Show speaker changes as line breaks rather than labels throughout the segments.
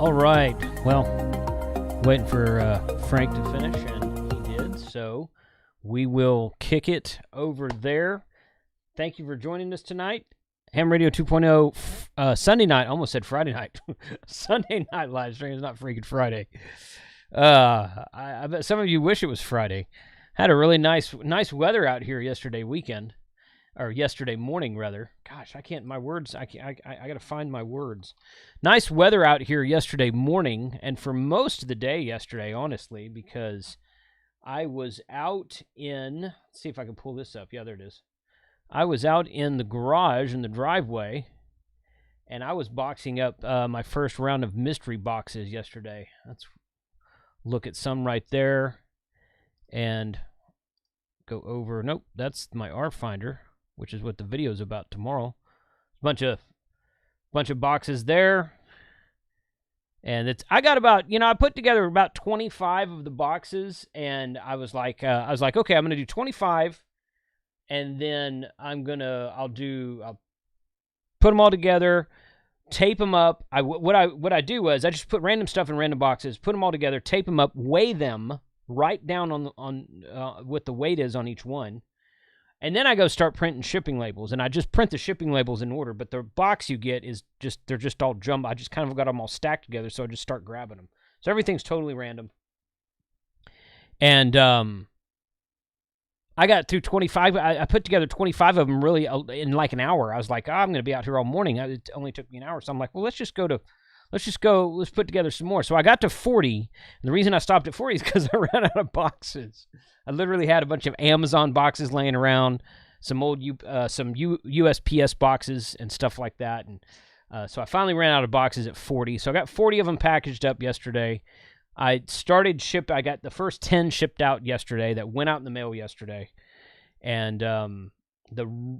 All right. Well, waiting for Frank to finish, and he did. So we will kick it over there. Thank you for joining us tonight. Ham Radio 2.0 Sunday night. Almost said Friday night. Sunday night live stream is not freaking Friday. I bet some of you wish it was Friday. Had a really nice weather out here yesterday weekend. Or yesterday morning, rather. Gosh, I can't, my words, I got to find my words. Nice weather out here yesterday morning, and for most of the day yesterday, honestly, because I was out in, let's see if I can pull this up. Yeah, there it is. I was out in the garage, in the driveway, and I was boxing up my first round of mystery boxes yesterday. Let's look at some right there, and go over, nope, that's my R Finder, which is what the video is about tomorrow. Bunch of boxes there. And I got about, I put together about 25 of the boxes, and I was like, okay, I'm going to do 25, and then I'll put them all together, tape them up. What I do was I just put random stuff in random boxes, put them all together, tape them up, weigh them, write down on what the weight is on each one. And then I go start printing shipping labels, and I just print the shipping labels in order, but the box you get is they're just all jumbled. I just kind of got them all stacked together, so I just start grabbing them. So everything's totally random. And I got through 25. I put together 25 of them really in like an hour. I was like, I'm going to be out here all morning. It only took me an hour, so I'm like, well, let's put together some more. So I got to 40, and the reason I stopped at 40 is because I ran out of boxes. I literally had a bunch of Amazon boxes laying around, some old USPS boxes and stuff like that, and so I finally ran out of boxes at 40. So I got 40 of them packaged up yesterday. I got the first 10 shipped out yesterday that went out in the mail yesterday, and the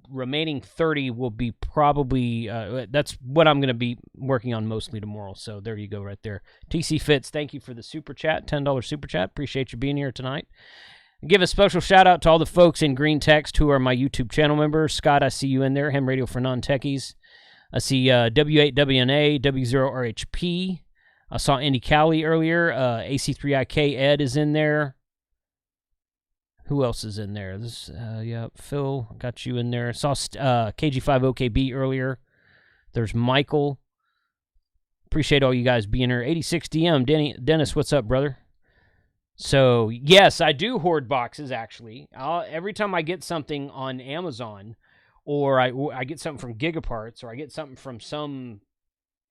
remaining 30 will be probably, that's what I'm going to be working on mostly tomorrow. So there you go right there. TC Fitz, thank you for the super chat, $10 super chat. Appreciate you being here tonight. Give a special shout out to all the folks in green text who are my YouTube channel members. Scott, I see you in there. Ham Radio for Non-Techies. I see W8WNA, W0RHP. I saw Andy Cowley earlier. AC3IK Ed is in there. Who else is in there? Phil, got you in there. I saw KG5OKB earlier. There's Michael. Appreciate all you guys being here. 86DM, Dennis, what's up, brother? So, yes, I do hoard boxes, actually. Every time I get something on Amazon, or I get something from Gigaparts, or I get something from some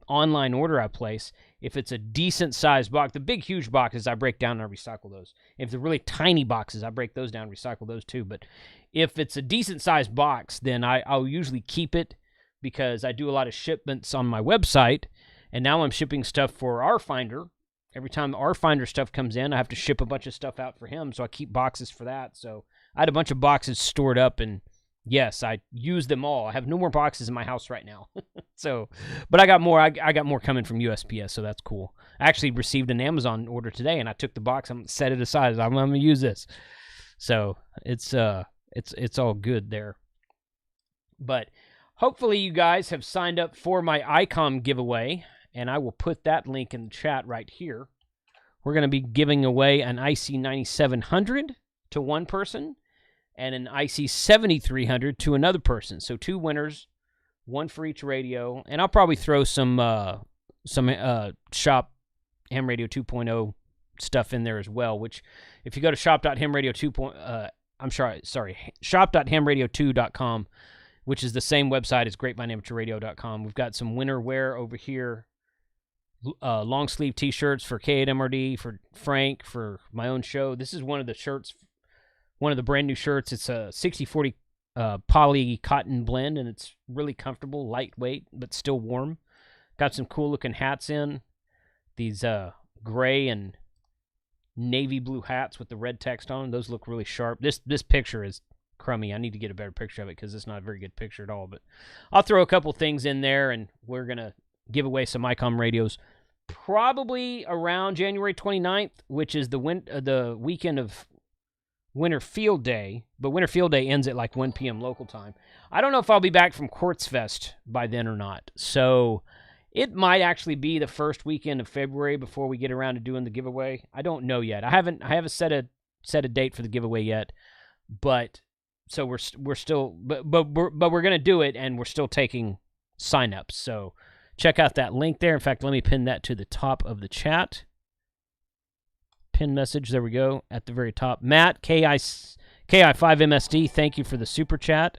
online order I place, if it's a decent-sized box, the big, huge boxes, I break down and I recycle those. If they're really tiny boxes, I break those down and recycle those too. But if it's a decent-sized box, then I'll usually keep it because I do a lot of shipments on my website, and now I'm shipping stuff for R Finder. Every time R Finder stuff comes in, I have to ship a bunch of stuff out for him, so I keep boxes for that. So I had a bunch of boxes stored up, and yes, I use them all. I have no more boxes in my house right now. So, but I got more. I got more coming from USPS, so that's cool. I actually received an Amazon order today, and I took the box and set it aside. I'm going to use this. So it's all good there. But hopefully you guys have signed up for my ICOM giveaway, and I will put that link in the chat right here. We're going to be giving away an IC9700 to one person, and an IC7300 to another person. So 2 winners, 1 for each radio. And I'll probably throw some shop Ham Radio 2.0 stuff in there as well, which if you go to shop.hamradio2.com, which is the same website as GrapevineAmateurRadio.com. We've got some winter wear over here. Long sleeve t-shirts for K8MRD, for Frank, for my own show. This is one of the shirts, one of the brand new shirts. It's a 60/40 poly cotton blend, and it's really comfortable, lightweight, but still warm. Got some cool looking hats in. These gray and navy blue hats with the red text on them. Those look really sharp. This picture is crummy. I need to get a better picture of it because it's not a very good picture at all. But I'll throw a couple things in there, and we're going to give away some ICOM radios probably around January 29th, which is the weekend of Winter Field Day. But Winter Field Day ends at like 1 p.m. local time. I don't know if I'll be back from QuartzFest by then or not. So It might actually be the first weekend of February before we get around to doing the giveaway. I don't know yet. I haven't set a date for the giveaway yet, but so we're still but we're gonna do it, and we're still taking signups. So check out that link there. In fact, let me pin that to the top of the chat. Pin message. There we go at the very top. Matt KI5MSD. Thank you for the super chat.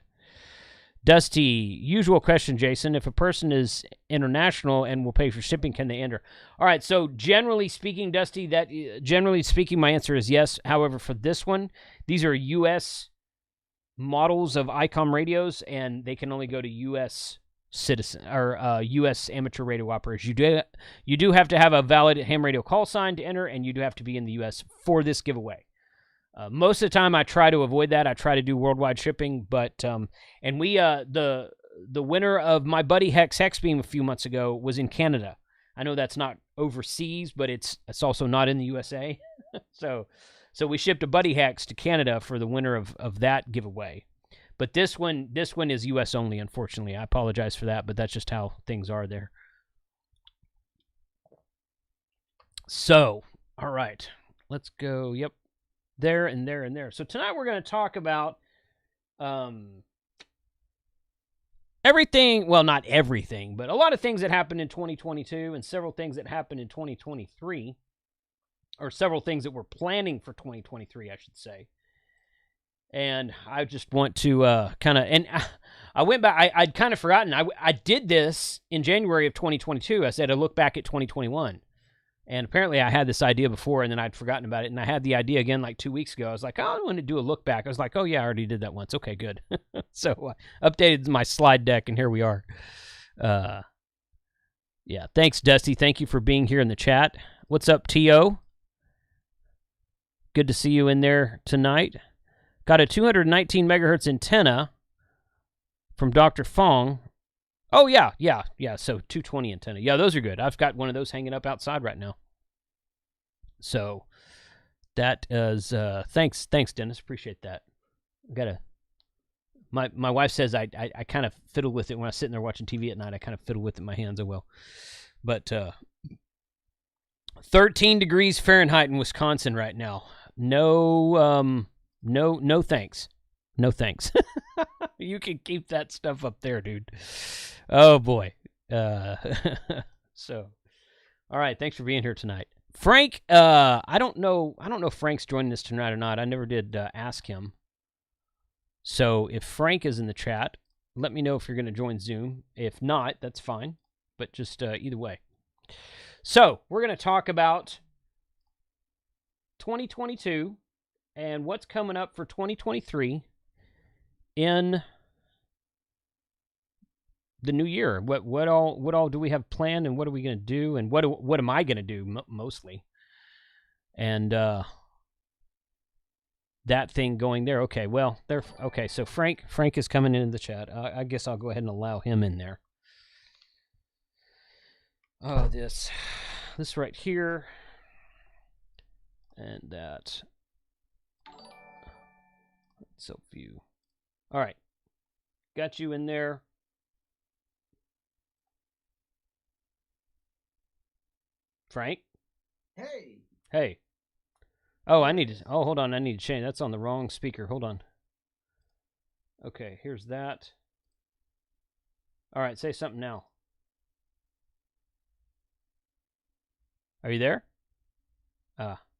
Dusty, usual question, Jason. If a person is international and will pay for shipping, can they enter? All right, so generally speaking, Dusty, my answer is yes. However, for this one, these are U.S. models of ICOM radios, and they can only go to U.S. citizen or U.S. amateur radio operators. You do have to have a valid ham radio call sign to enter, and you do have to be in the U.S. for this giveaway. Most of the time, I try to avoid that. I try to do worldwide shipping, but and we the winner of my buddy Hex Beam a few months ago was in Canada. I know that's not overseas, but it's also not in the USA. so we shipped a buddy Hex to Canada for the winner of that giveaway. But this one is US only, unfortunately. I apologize for that, but that's just how things are there. So, all right. Let's go. Yep. There and there and there. So tonight we're going to talk about everything, well, not everything, but a lot of things that happened in 2022 and several things that happened in 2023, or several things that we're planning for 2023, I should say. And I just want to kind of, and I went back, I'd kind of forgotten. I did this in January of 2022. I said I'd look back at 2021. And apparently I had this idea before, and then I'd forgotten about it. And I had the idea again like 2 weeks ago. I was like, oh, I want to do a look back. I was like, oh, yeah, I already did that once. Okay, good. So I updated my slide deck, and here we are. Yeah, thanks, Dusty. Thank you for being here in the chat. What's up, T.O.? Good to see you in there tonight. Got a 219 megahertz antenna from Dr. Fong. Oh, yeah. So 220 antenna. Yeah, those are good. I've got one of those hanging up outside right now. So that is, thanks, Dennis. Appreciate that. My wife says I kind of fiddle with it when I'm sitting there watching TV at night. I kind of fiddle with it in my hands. I will. But 13 degrees Fahrenheit in Wisconsin right now. No thanks. No thanks. You can keep that stuff up there, dude. Oh boy. So, all right. Thanks for being here tonight, Frank. I don't know if Frank's joining us tonight or not. I never did ask him. So if Frank is in the chat, let me know if you're going to join Zoom. If not, that's fine. But just either way. So we're going to talk about 2022 and what's coming up for 2023 in the new year. What all do we have planned, and what are we going to do, and what am I going to do mostly? And that thing going there. Okay, well, okay, so Frank is coming into the chat. I guess I'll go ahead and allow him in there. Oh, this right here, and that. So view. All right, got you in there. Frank? Hey. Oh, hold on. I need to change. That's on the wrong speaker. Hold on. Okay, here's that. All right, say something now. Are you there?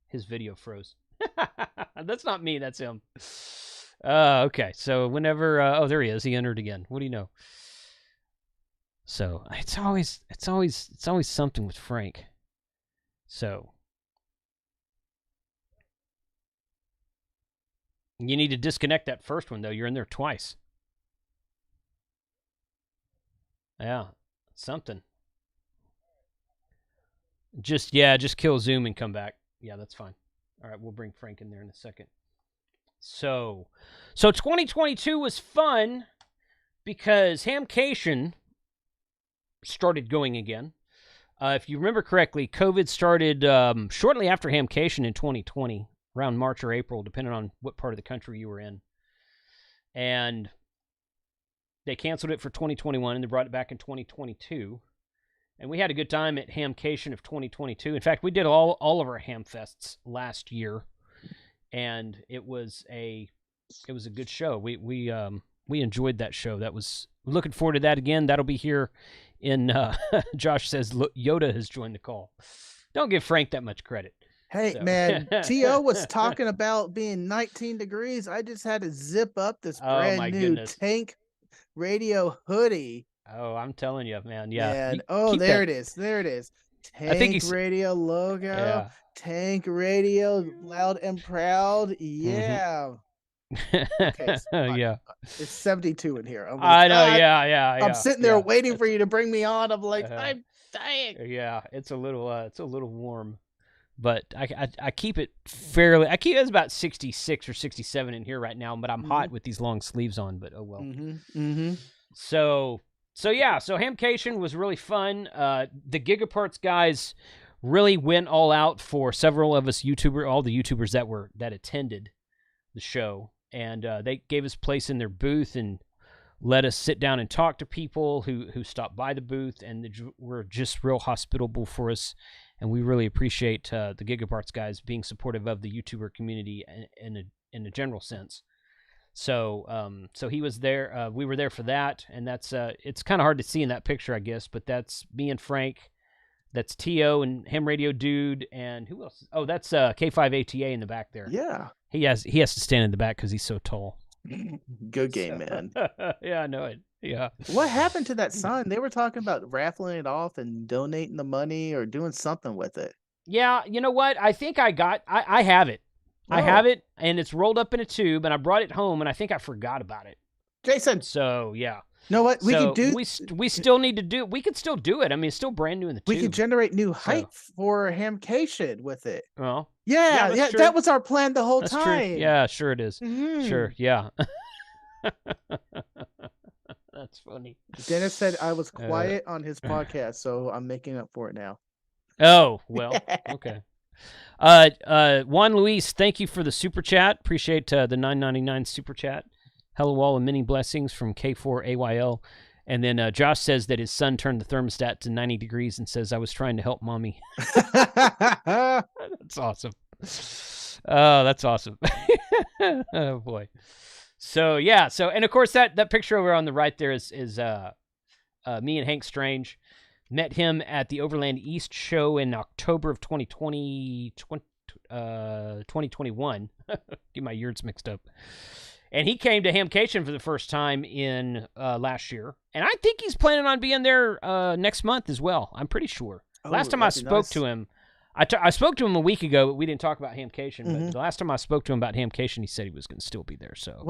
His video froze. That's not me. That's him. Okay, so whenever... oh, there he is. He entered again. What do you know? So, it's always something with Frank. So, you need to disconnect that first one, though. You're in there twice. Yeah, something. Just kill Zoom and come back. Yeah, that's fine. All right, we'll bring Frank in there in a second. So 2022 was fun because Hamcation started going again. If you remember correctly, COVID started shortly after Hamcation in 2020, around March or April, depending on what part of the country you were in. And they canceled it for 2021, and they brought it back in 2022. And we had a good time at Hamcation of 2022. In fact, we did all of our Hamfests last year, and it was a good show. We enjoyed that show. That was looking forward to that again. That'll be here in. Josh says Yoda has joined the call. Don't give Frank that much credit.
Hey, man, T.O. was talking about being 19 degrees. I just had to zip up this brand new Tank Radio hoodie.
Oh, I'm telling you, man. Yeah.
Man. There it is. There it is. Tank Radio logo. Yeah. Tank Radio, loud and proud. Yeah. Okay,
yeah.
It's 72 in here.
I know. Yeah.
I'm sitting there waiting for you to bring me on. I'm like, I'm dying.
Yeah, it's a little warm. But I keep it fairly. I keep it about 66 or 67 in here right now, but I'm hot with these long sleeves on. But oh well. So Hamcation was really fun. The Gigaparts guys really went all out for several of us all the YouTubers that attended the show, and they gave us place in their booth and let us sit down and talk to people who stopped by the booth, and were just real hospitable for us. And we really appreciate the Gigaparts guys being supportive of the YouTuber community in a general sense. So he was there. We were there for that, and that's it's kind of hard to see in that picture, I guess. But that's me and Frank. That's T.O. and Ham Radio Dude, and who else? Oh, that's K5ATA in the back there.
Yeah,
he has to stand in the back because he's so tall.
Good game, man.
Yeah, I know it. Yeah.
What happened to that sign? They were talking about raffling it off and donating the money or doing something with it.
Yeah, you know what? I think I have it. I have it, and it's rolled up in a tube, and I brought it home, and I think I forgot about it.
Jason.
So, yeah.
You know what? We
still need to do. We could still do it. I mean, it's still brand new in the tube.
We could generate new hype for Hamcation with it.
Well,
yeah, that was our plan the whole time.
True. Yeah, sure it is. Sure, yeah. That's funny.
Dennis said I was quiet on his podcast, so I'm making up for it now.
Oh, well, okay. Juan Luis, thank you for the super chat. Appreciate the $9.99 super chat. Hello all and many blessings from K4AYL. And then Josh says that his son turned the thermostat to 90 degrees and says, I was trying to help mommy. That's awesome. Oh, that's awesome. Oh, boy. So, yeah. So, and of course, that picture over on the right there is me and Hank Strange. Met him at the Overland East show in October of 2021. Get my years mixed up. And he came to Hamcation for the first time in last year. And I think he's planning on being there next month as well. I'm pretty sure. Last time I spoke to him, I spoke to him a week ago, but we didn't talk about Hamcation. But the last time I spoke to him about Hamcation, he said he was going to still be there. So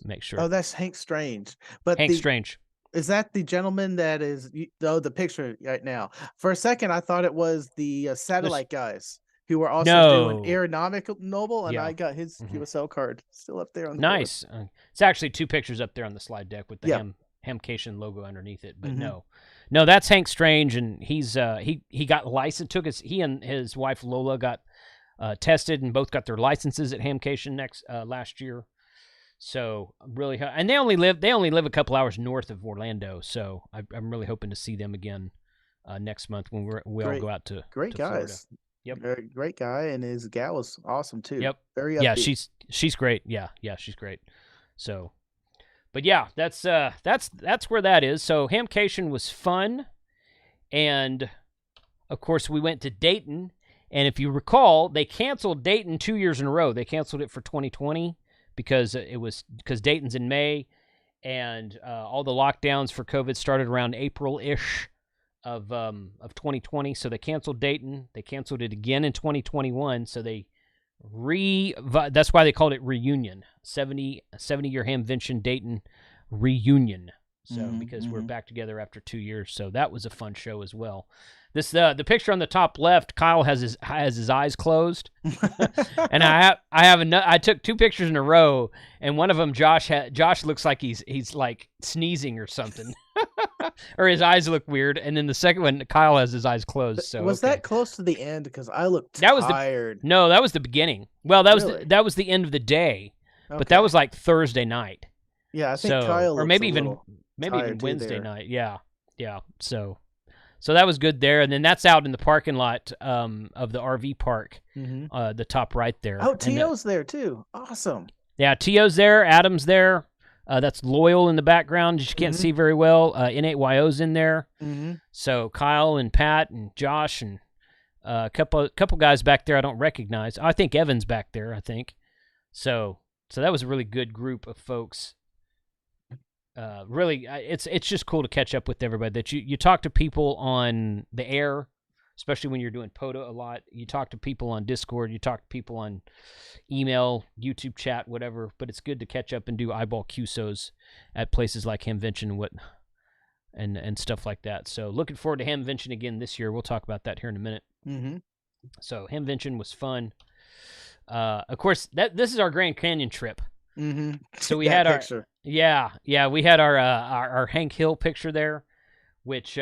make sure.
Oh, that's Hank Strange. But
Hank Strange.
Is that the gentleman that is the picture right now? For a second, I thought it was the satellite guys who were also doing Aeronautical Noble, and I got his QSL card still up there on the
nice. It's actually two pictures up there on the slide deck with the Hamcation logo underneath it. But no, that's Hank Strange, and he's he got licensed. He and his wife Lola got tested, and both got their licenses at Hamcation last year. So really, and they only live a couple hours north of Orlando. So I'm really hoping to see them again next month when we all go out to
guys.
Florida. Yep,
great guy, and his gal is awesome too.
Yep,
very upbeat.
Yeah, she's great. Yeah, she's great. So, but yeah, that's where that is. So Hamcation was fun, and of course we went to Dayton, and if you recall, they canceled Dayton 2 years in a row. They canceled it for 2020. Because Dayton's in May, and all the lockdowns for COVID started around April-ish of 2020. So they canceled Dayton. They canceled it again in 2021. So that's why they called it Reunion, 70-year Hamvention Dayton Reunion. So because we're back together after 2 years, so that was a fun show as well. This the picture on the top left, Kyle has his eyes closed, and I took two pictures in a row, and one of them Josh looks like he's like sneezing or something, or his eyes look weird, and then the second one Kyle has his eyes closed. So
was that close to the end? Because I looked tired.
That was the beginning. Well, that was the end of the day, but that was like Thursday night.
Yeah, I think Kyle
or maybe even
tired
Wednesday night. Yeah. So that was good there. And then that's out in the parking lot of the RV park, the top right there.
Oh, T.O.'s there too. Awesome.
Yeah, T.O.'s there. Adam's there. That's Loyal in the background. You can't see very well. N8YO's in there. So Kyle and Pat and Josh and a couple guys back there I don't recognize. I think Evan's back there, I think. So that was a really good group of folks. Really, it's just cool to catch up with everybody. That you talk to people on the air, especially when you're doing POTA a lot. You talk to people on Discord. You talk to people on email, YouTube chat, whatever. But it's good to catch up and do eyeball QSOs at places like Hamcation and stuff like that. So looking forward to Hamcation again this year. We'll talk about that here in a minute. So Hamcation was fun. Of course, this is our Grand Canyon trip. So we had
picture.
We had our Hank Hill picture there, which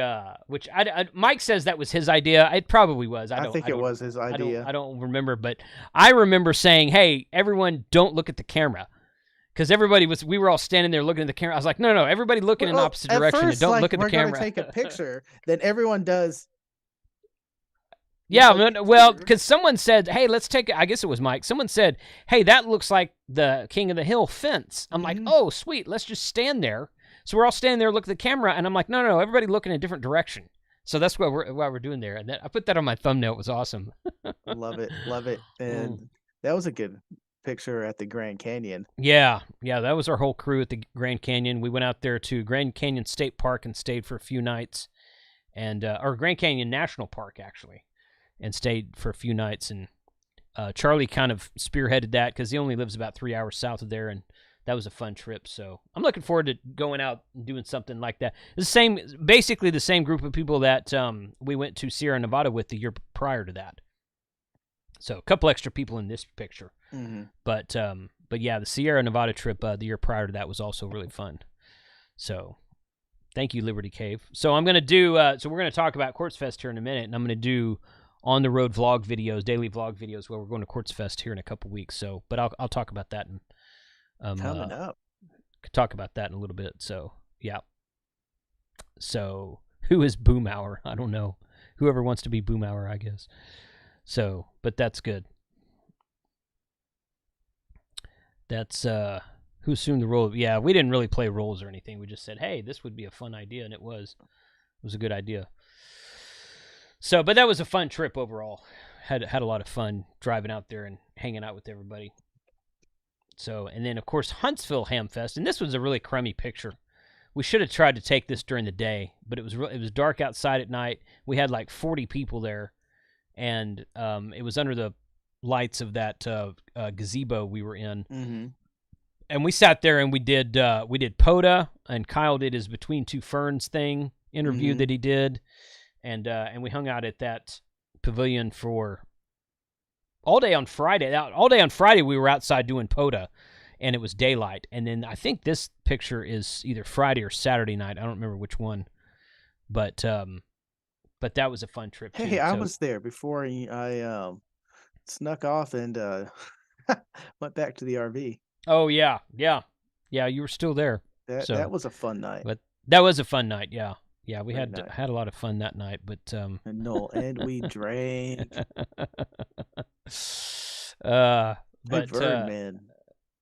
Mike says that was his idea. It probably was. I
think it was his idea.
I don't remember, but I remember saying, "Hey, everyone, don't look at the camera," because we were all standing there looking at the camera. I was like, "No, everybody looking in opposite direction and don't look at the camera."
We're going to take a picture. Then everyone does.
Yeah, well, because someone said, "Hey, let's take." I guess it was Mike. Someone said, "Hey, that looks like the King of the Hill fence." I'm like, "Oh, sweet. Let's just stand there." So we're all standing there, look at the camera, and I'm like, "No, everybody looking in a different direction." So that's what we're doing there, and I put that on my thumbnail. It was awesome.
Love it, and that was a good picture at the Grand Canyon.
Yeah, that was our whole crew at the Grand Canyon. We went out there to Grand Canyon State Park and stayed for a few nights, or Grand Canyon National Park actually. And stayed for a few nights, and Charlie kind of spearheaded that because he only lives about 3 hours south of there, and that was a fun trip. So I'm looking forward to going out and doing something like that. Basically the same group of people that we went to Sierra Nevada with the year prior to that. So a couple extra people in this picture, but yeah, the Sierra Nevada trip the year prior to that was also really fun. So thank you, Liberty Cave. So I'm gonna do. So we're gonna talk about QuartzFest here in a minute, and I'm gonna do on the road vlog videos, daily vlog videos, where we're going to QuartzFest here in a couple weeks. So, but I'll talk about that and
coming up.
Talk about that in a little bit. So, yeah. So, who is Boomhauer? I don't know. Whoever wants to be Boomhauer, I guess. So, but that's good. That's who assumed the role. Yeah, we didn't really play roles or anything. We just said, hey, this would be a fun idea, and it was a good idea. So, but that was a fun trip overall. Had a lot of fun driving out there and hanging out with everybody. So, and then of course Huntsville Hamfest, and this was a really crummy picture. We should have tried to take this during the day, but it was dark outside at night. We had like 40 people there, and it was under the lights of that gazebo we were in. And we sat there and we did POTA, and Kyle did his Between Two Ferns thing interview that he did. And we hung out at that pavilion for all day on Friday. All day on Friday we were outside doing POTA, and it was daylight. And then I think this picture is either Friday or Saturday night. I don't remember which one. But that was a fun trip too.
Hey, I was there before I snuck off and went back to the RV.
Oh yeah, you were still there.
That was a fun night.
But that was a fun night, yeah. Yeah, we had a lot of fun that night, but
and we drank.
But
Vern, man,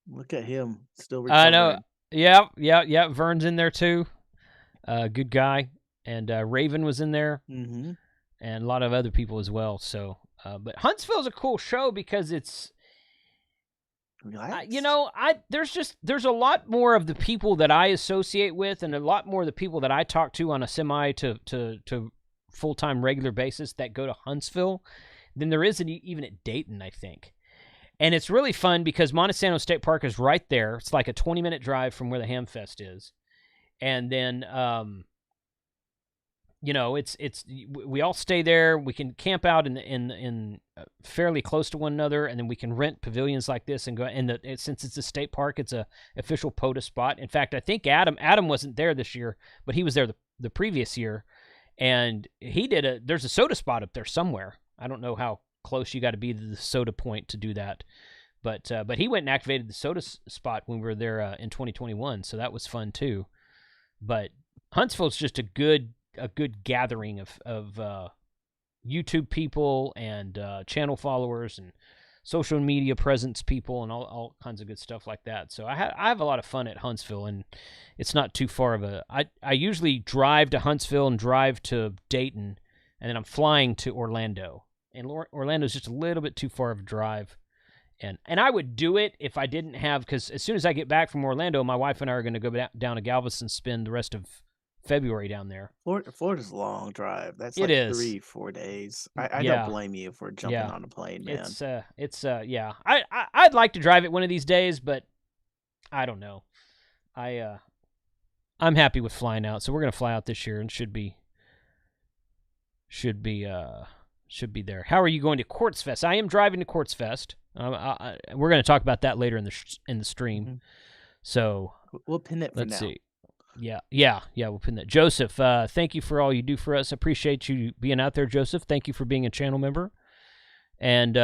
look at him still recovering.
I know. Yeah. Vern's in there too. Good guy, and Raven was in there, and a lot of other people as well. So, but Huntsville's a cool show because it's. There's a lot more of the people that I associate with, and a lot more of the people that I talk to on a semi to full-time regular basis that go to Huntsville than there is even at Dayton, I think. And it's really fun because Montesano State Park is right there. It's like a 20-minute drive from where the Hamfest is, and then we all stay there. We can camp out in fairly close to one another, and then we can rent pavilions like this and go. And since it's a state park, it's a official POTA spot. In fact, I think Adam wasn't there this year, but he was there the previous year, and he did there's a soda spot up there somewhere. I don't know how close you got to be to the soda point to do that, but he went and activated the soda spot when we were there in 2021, so that was fun too. But Huntsville's just a good a good gathering of YouTube people and channel followers and social media presence people and all kinds of good stuff like that. So I have a lot of fun at Huntsville, and it's not too far of a. I usually drive to Huntsville and drive to Dayton, and then I'm flying to Orlando. And Orlando's just a little bit too far of a drive. And I would do it if I didn't have, because as soon as I get back from Orlando, my wife and I are going to go down to Galveston, spend the rest of February down there.
Florida's a long drive. That's
like
3-4 days. I don't blame you for jumping on a plane, man.
Yeah. I'd like to drive it one of these days, but I don't know. I'm happy with flying out, so we're going to fly out this year and should be there. How are you going to QuartzFest? I am driving to QuartzFest. We're going to talk about that later in the stream. Mm-hmm. So
we'll pin it for
let's
now.
See. Yeah, we'll pin that. Joseph, thank you for all you do for us. Appreciate you being out there, Joseph. Thank you for being a channel member. And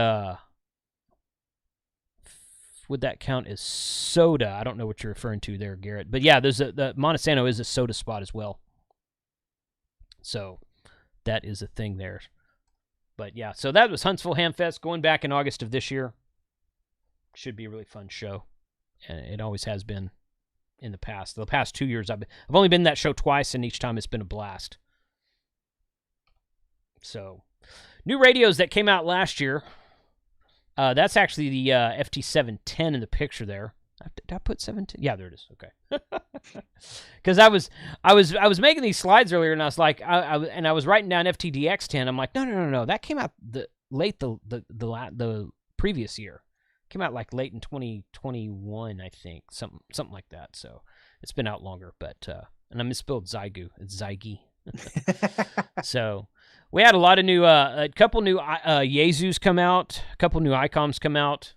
would that count as soda? I don't know what you're referring to there, Garrett. But yeah, the Montesano is a soda spot as well. So that is a thing there. But yeah, so that was Huntsville Hamfest going back in August of this year. Should be a really fun show. And it always has been in the past. The past 2 years, I've only been to that show twice, and each time it's been a blast. So, new radios that came out last year. That's actually the FT710 in the picture there. Did I put 710? Yeah, there it is. Okay. Because I was making these slides earlier, and I was like, I was writing down FTDX10. I'm like, no. That came out late the previous year. Came out like late in 2021, I think, something like that. So it's been out longer, but and I misspelled Zygu. It's Zygi. So we had a couple new Yaesus come out, a couple new ICOMs come out.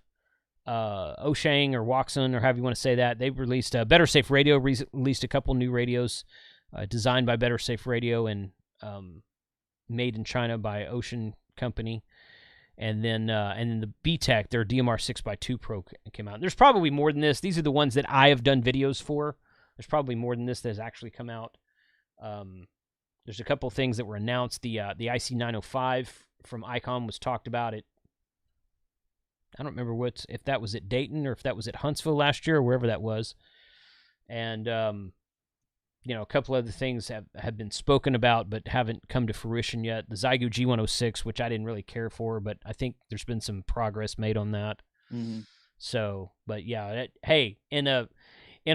Oshang or Waxon or however you want to say that. They've released Better Safe Radio released a couple new radios designed by Better Safe Radio and made in China by Ocean Company. And then the B-Tech, their DMR 6x2 Pro came out. There's probably more than this. These are the ones that I have done videos for. There's probably more than this that has actually come out. There's a couple things that were announced. The IC905 from ICOM was talked about. I don't remember if that was at Dayton or if that was at Huntsville last year or wherever that was. And, a couple other things have been spoken about but haven't come to fruition yet. The Zygu G106, which I didn't really care for, but I think there's been some progress made on that. Mm-hmm. So, but yeah, in a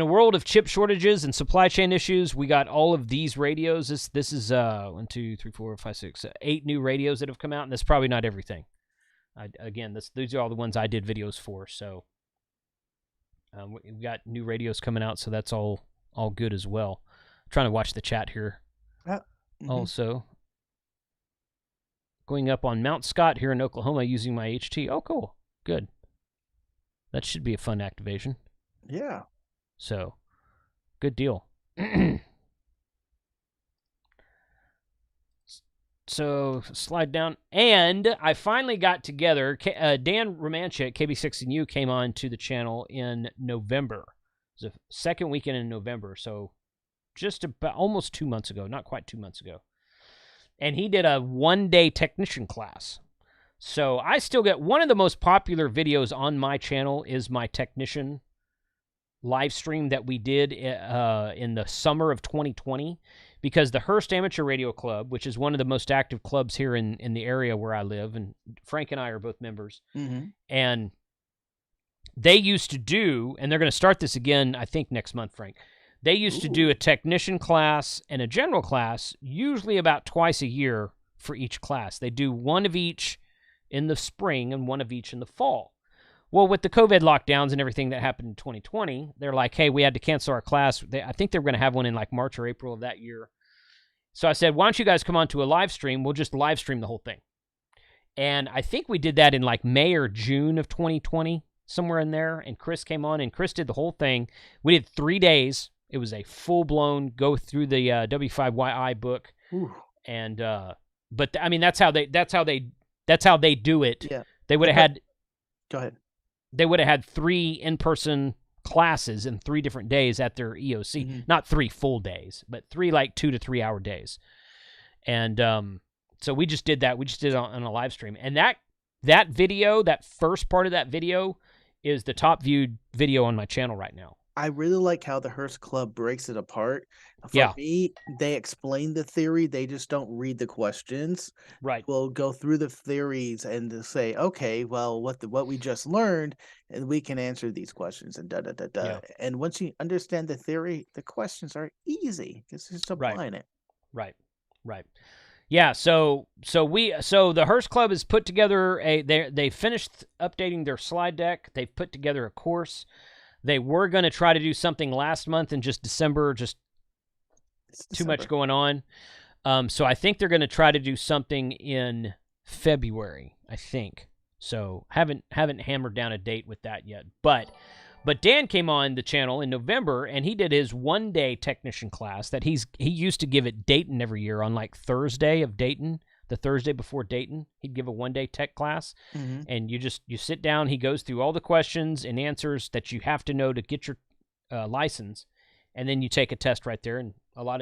world of chip shortages and supply chain issues, we got all of these radios. This is 1, 2, 3, 4, 5, 6, 8 new radios that have come out, and that's probably not everything. These are all the ones I did videos for. So we got new radios coming out, so that's all good as well. I'm trying to watch the chat here. Mm-hmm. Also, going up on Mount Scott here in Oklahoma using my HT. Oh, cool. Good. That should be a fun activation.
Yeah.
So, good deal. So, slide down. And I finally got together. Dan Romanchik, KB16U, came on to the channel in November. It was the second weekend in November. So, just about almost 2 months ago. Not quite 2 months ago. And he did a one-day technician class. So, I still get one of the most popular videos on my channel is my technician live stream that we did in the summer of 2020. Because the Hearst Amateur Radio Club, which is one of the most active clubs here in the area where I live, and Frank and I are both members, mm-hmm. and they used to do, and they're going to start this again, I think, next month, Frank. They used to do a technician class and a general class, usually about twice a year for each class. They do one of each in the spring and one of each in the fall. Well, with the COVID lockdowns and everything that happened in 2020, they're like, hey, we had to cancel our class. I think they were going to have one in like March or April of that year. So I said, why don't you guys come on to a live stream? We'll just live stream the whole thing. And I think we did that in like May or June of 2020, somewhere in there. And Chris came on, and Chris did the whole thing. We did 3 days. It was a full-blown go through the W5YI book. Ooh. And but I mean, that's how they do it. Yeah. They would have had.
Go ahead.
They would have had 3 in-person classes in 3 different days at their EOC. Mm-hmm. Not 3 full days, but 3 like 2 to 3 hour days. And so we just did that. We just did it on a live stream. And that video, that first part of that video, is the top viewed video on my channel right now.
I really like how the Hearst Club breaks it apart. For me, they explain the theory. They just don't read the questions.
Right.
We'll go through the theories and say, okay, well, what we just learned, and we can answer these questions and da-da-da-da. Yeah. And once you understand the theory, the questions are easy. It's just applying it.
Right. Yeah, so the Hearst Club has put together they finished updating their slide deck. They've put together a course. They were going to try to do something last month in just December, too much going on. So I think they're going to try to do something in February, I think. So haven't hammered down a date with that yet. But Dan came on the channel in November, and he did his one-day technician class that he used to give at Dayton every year on like Thursday of Dayton. The Thursday before Dayton, he'd give a one-day tech class, and you sit down. He goes through all the questions and answers that you have to know to get your license, and then you take a test right there. And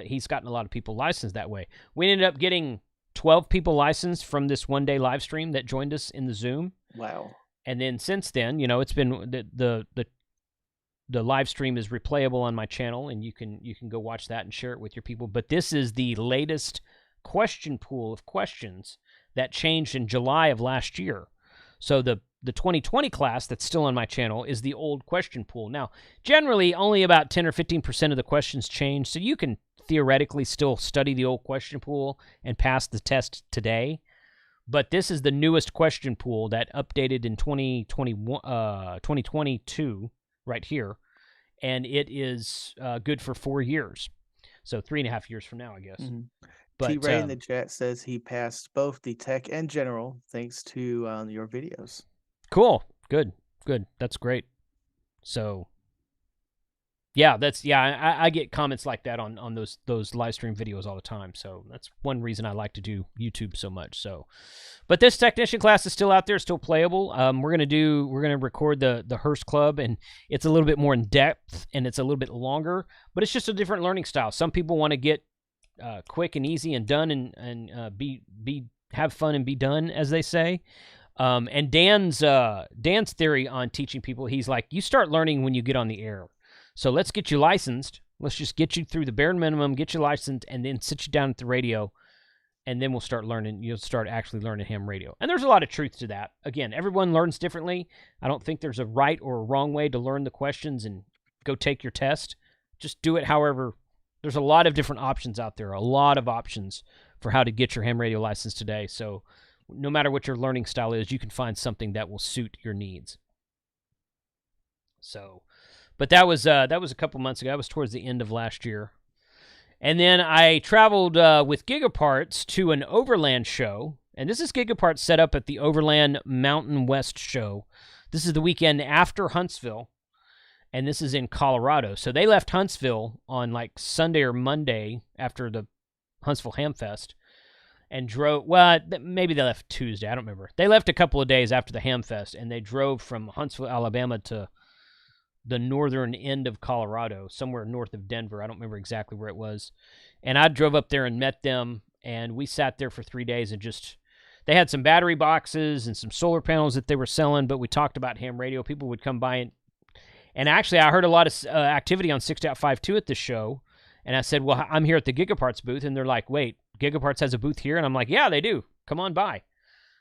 he's gotten a lot of people licensed that way. We ended up getting 12 people licensed from this one-day live stream that joined us in the Zoom.
Wow!
And then since then, it's been the live stream is replayable on my channel, and you can go watch that and share it with your people. But this is the latest question pool of questions that changed in July of last year. So the 2020 class that's still on my channel is the old question pool. Now, generally, only about 10 or 15% of the questions change, so you can theoretically still study the old question pool and pass the test today. But this is the newest question pool that updated in 2022 right here, and it is good for 4 years. So 3.5 years from now, I guess.
But T-Ray in the chat says he passed both the tech and general thanks to your videos.
Cool. Good. That's great. So, yeah, I get comments like that on those live stream videos all the time. So that's one reason I like to do YouTube so much. So, but this technician class is still out there, still playable. We're gonna record the Hearst Club, and it's a little bit more in depth and it's a little bit longer, but it's just a different learning style. Some people want to get quick and easy and done and have fun and be done, as they say. And Dan's theory on teaching people, he's like, you start learning when you get on the air. So let's get you licensed. Let's just get you through the bare minimum, get you licensed, and then sit you down at the radio, and then we'll start learning. You'll start actually learning ham radio. And there's a lot of truth to that. Again, everyone learns differently. I don't think there's a right or a wrong way to learn the questions and go take your test. Just do it however. There's a lot of different options out there, a lot of options for how to get your ham radio license today. So no matter what your learning style is, you can find something that will suit your needs. So, but that was a couple months ago. That was towards the end of last year. And then I traveled with Gigaparts to an Overland show. And this is Gigaparts set up at the Overland Mountain West show. This is the weekend after Huntsville. And this is in Colorado. So they left Huntsville on like Sunday or Monday after the Huntsville Hamfest and drove, well, maybe they left Tuesday. I don't remember. They left a couple of days after the Hamfest, and they drove from Huntsville, Alabama to the northern end of Colorado, somewhere north of Denver. I don't remember exactly where it was. And I drove up there and met them, and we sat there for 3 days and they had some battery boxes and some solar panels that they were selling, but we talked about ham radio. People would come by and actually, I heard a lot of activity on 6.52 at this show, and I said, well, I'm here at the Gigaparts booth, and they're like, wait, Gigaparts has a booth here? And I'm like, yeah, they do. Come on by.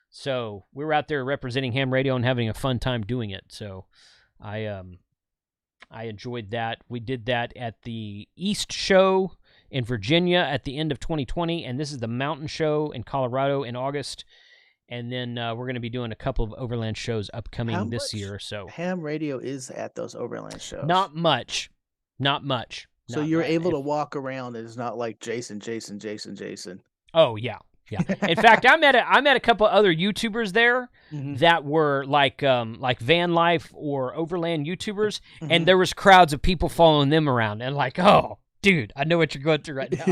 So we were out there representing ham radio and having a fun time doing it. So I enjoyed that. We did that at the East Show in Virginia at the end of 2020, and this is the Mountain Show in Colorado in August. And then we're going to be doing a couple of Overland shows upcoming this year. So
ham radio is at those Overland shows?
Not much.
So you're able to walk around. It's not like Jason.
Oh yeah. In fact, I met a couple other YouTubers there that were like van life or Overland YouTubers, and there was crowds of people following them around, and like, oh, dude, I know what you're going through right now.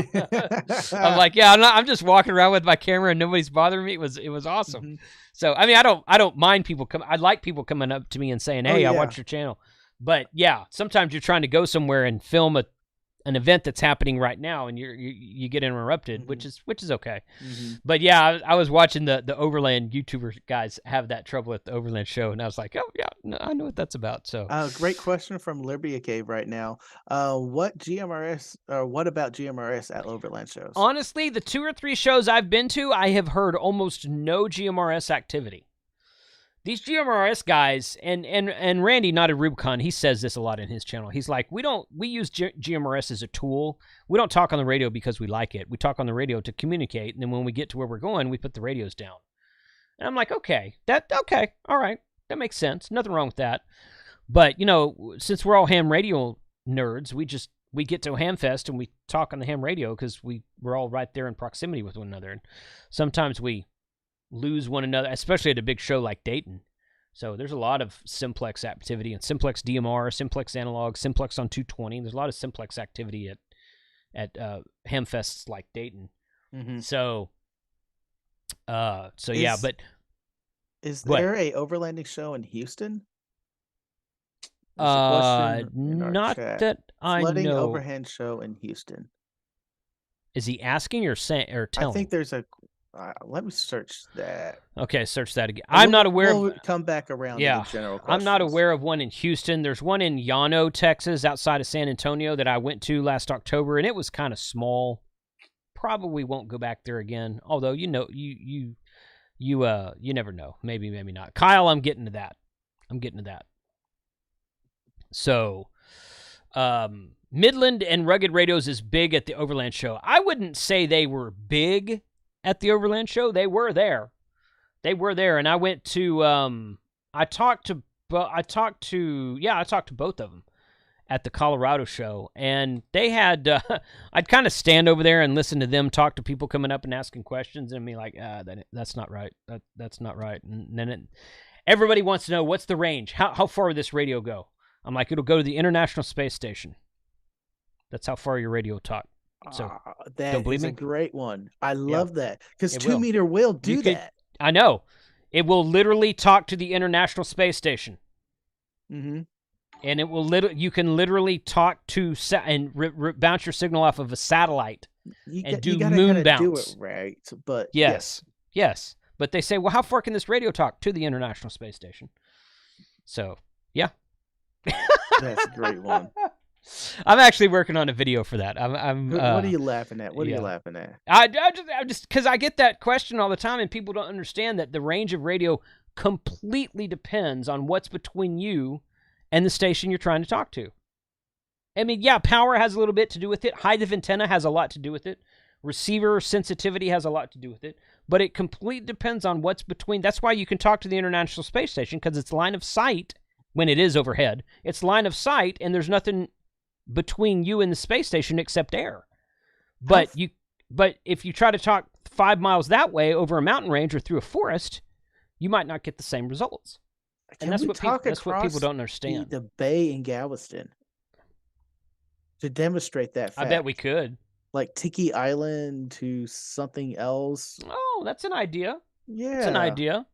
I'm like, yeah, I'm just walking around with my camera and nobody's bothering me. It was awesome. So, I mean, I don't mind people I like people coming up to me and saying, hey, I watch your channel. But yeah, sometimes you're trying to go somewhere and film an event that's happening right now, and you get interrupted, which is okay. But yeah, I was watching the Overland YouTuber guys have that trouble at the Overland show, and I was like, oh yeah, no, I know what that's about. So
great question from Liberia Cave right now. What about GMRS at Overland shows?
Honestly, the 2 or 3 shows I've been to, I have heard almost no GMRS activity. These GMRS guys, and Randy Knotted Rubicon, he says this a lot in his channel. He's like, we use GMRS as a tool. We don't talk on the radio because we like it. We talk on the radio to communicate, and then when we get to where we're going, we put the radios down. And I'm like, okay, all right, that makes sense. Nothing wrong with that. But, since we're all ham radio nerds, we get to Hamfest and we talk on the ham radio because we're all right there in proximity with one another. And sometimes we lose one another, especially at a big show like Dayton. So there's a lot of simplex activity and simplex DMR, simplex analog, simplex on 220. There's a lot of simplex activity at Hamfests like Dayton. So yeah, but
is there a Overlanding show in Houston?
Not that I
Flooding
know.
Overhand show in Houston.
Is he asking or saying or telling?
I think there's a. Let me search that.
Okay, search that again. I'm not aware
we'll
of.
Come back around. To the general questions.
I'm not aware of one in Houston. There's one in Llano, Texas, outside of San Antonio that I went to last October, and it was kind of small. Probably won't go back there again. Although you never know. Maybe not. Kyle, I'm getting to that. So, Midland and Rugged Radios is big at the Overland show. I wouldn't say they were big at the Overland show. They were there, and I went to. I talked to both of them at the Colorado show, and they had. I'd kind of stand over there and listen to them talk to people coming up and asking questions, and be like, that's not right. That's not right. And then everybody wants to know what's the range. How far would this radio go? I'm like, it'll go to the International Space Station. That's how far your radio will talk. So
that is a great one. I love that because 2 meter will do that.
I know. It will literally talk to the International Space Station. And it will you can literally talk to and bounce your signal off of a satellite and do moon bounce.
Do it right, but
yes. But they say, well, how far can this radio talk to the International Space Station? So yeah.
That's a great one.
I'm actually working on a video for that. I'm.
What are you laughing at? What are you laughing at?
I just because I get that question all the time, and people don't understand that the range of radio completely depends on what's between you and the station you're trying to talk to. I mean, yeah, power has a little bit to do with it. Height of antenna has a lot to do with it. Receiver sensitivity has a lot to do with it. But it completely depends on what's between. That's why you can talk to the International Space Station, because it's line of sight. When it is overhead, it's line of sight, and there's nothing between you and the space station except air. But if you try to talk 5 miles that way over a mountain range or through a forest, you might not get the same results. And that's what people don't understand.
The bay in Galveston to demonstrate that fact.
I bet we could.
Like Tiki Island to something else.
Oh, that's an idea.
Yeah,
that's an idea.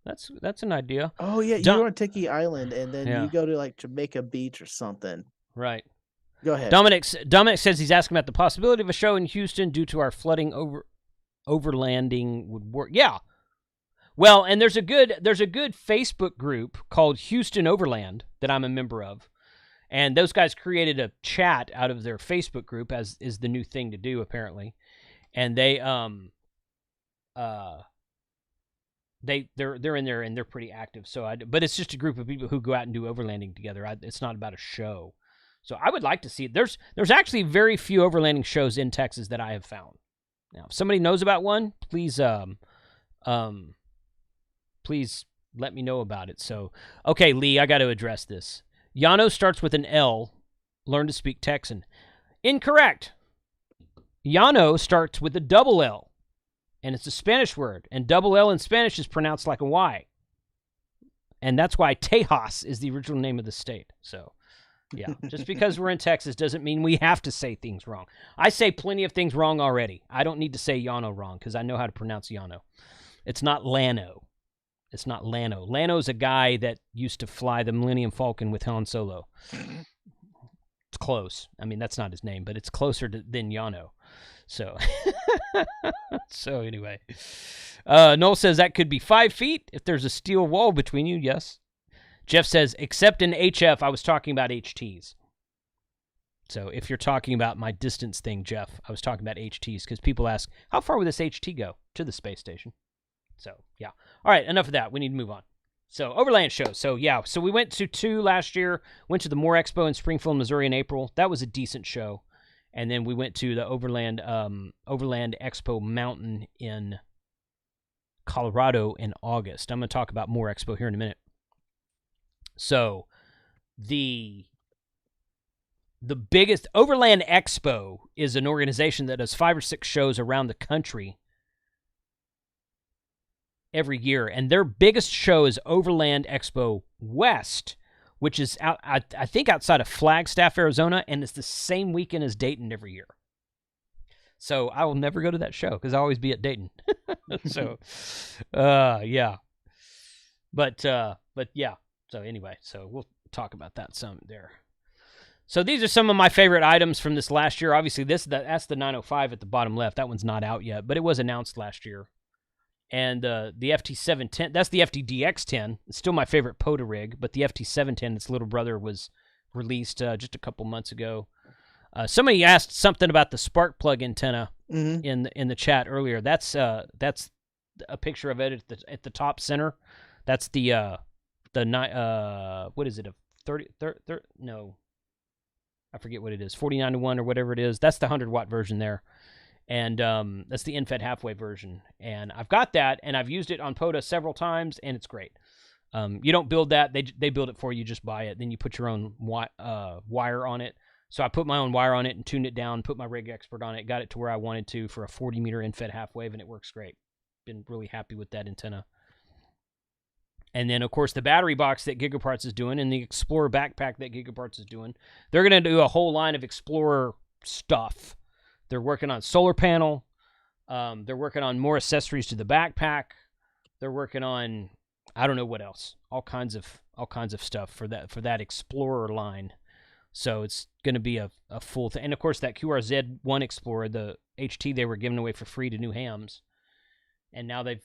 That's an idea.
Oh yeah, you're on Tiki Island, and then you go to like Jamaica Beach or something.
Right.
Go ahead.
Dominic says he's asking about the possibility of a show in Houston due to our flooding. Overlanding would work. Yeah. Well, and there's a good Facebook group called Houston Overland that I'm a member of, and those guys created a chat out of their Facebook group, as is the new thing to do apparently, and they're in there and they're pretty active. So but it's just a group of people who go out and do overlanding together. It's not about a show. So I would like to see it. There's actually very few overlanding shows in Texas that I have found. Now, if somebody knows about one, please let me know about it. So, okay, Lee, I got to address this. Llano starts with an L. Learn to speak Texan. Incorrect. Llano starts with a double L. And it's a Spanish word, and double L in Spanish is pronounced like a Y. And that's why Tejas is the original name of the state. So, yeah, just because we're in Texas doesn't mean we have to say things wrong. I say plenty of things wrong already. I don't need to say Llano wrong because I know how to pronounce Llano. It's not Lano. It's not Lano. Lano's a guy that used to fly the Millennium Falcon with Han Solo. It's close. I mean, that's not his name, but it's closer than Yano. So, so anyway, Noel says that could be 5 feet if there's a steel wall between you. Yes. Jeff says, except in HF, I was talking about HTs. So if you're talking about my distance thing, Jeff, I was talking about HTs because people ask, how far would this HT go to the space station? So, yeah. All right, enough of that. We need to move on. So, Overland shows. So, yeah. So, we went to 2 last year. Went to the Moore Expo in Springfield, Missouri in April. That was a decent show. And then we went to the Overland Expo Mountain in Colorado in August. I'm going to talk about Moore Expo here in a minute. So, the biggest Overland Expo is an organization that does 5 or 6 shows around the country every year, and their biggest show is Overland Expo West, which is out, I think outside of Flagstaff, Arizona, and it's the same weekend as Dayton every year. So I will never go to that show because I'll always be at Dayton. So, yeah, but yeah. So anyway, so we'll talk about that some there. So these are some of my favorite items from this last year. Obviously, that's the 905 at the bottom left. That one's not out yet, but it was announced last year. And the FT710, that's the FTDX10. It's still my favorite POTA rig, but the FT710, its little brother, was released just a couple months ago. Somebody asked something about the spark plug antenna in the chat earlier. That's a picture of it at the top center. That's the what is it, a 30 no, I forget what it is, 49-to-1 or whatever it is. That's the 100-watt version there. And that's the in-fed half-wave version. And I've got that, and I've used it on POTA several times, and it's great. You don't build that. They build it for you. You just buy it. Then you put your own wire on it. So I put my own wire on it and tuned it down, put my rig expert on it, got it to where I wanted to for a 40-meter in-fed half-wave, and it works great. Been really happy with that antenna. And then, of course, the battery box that Gigaparts is doing and the Explorer backpack that Gigaparts is doing, they're going to do a whole line of Explorer stuff. They're working on solar panel. They're working on more accessories to the backpack. They're working on, I don't know what else, all kinds of stuff for that Explorer line. So it's going to be a full thing. And of course, that QRZ-1 Explorer, the HT, they were giving away for free to new hams. And now they've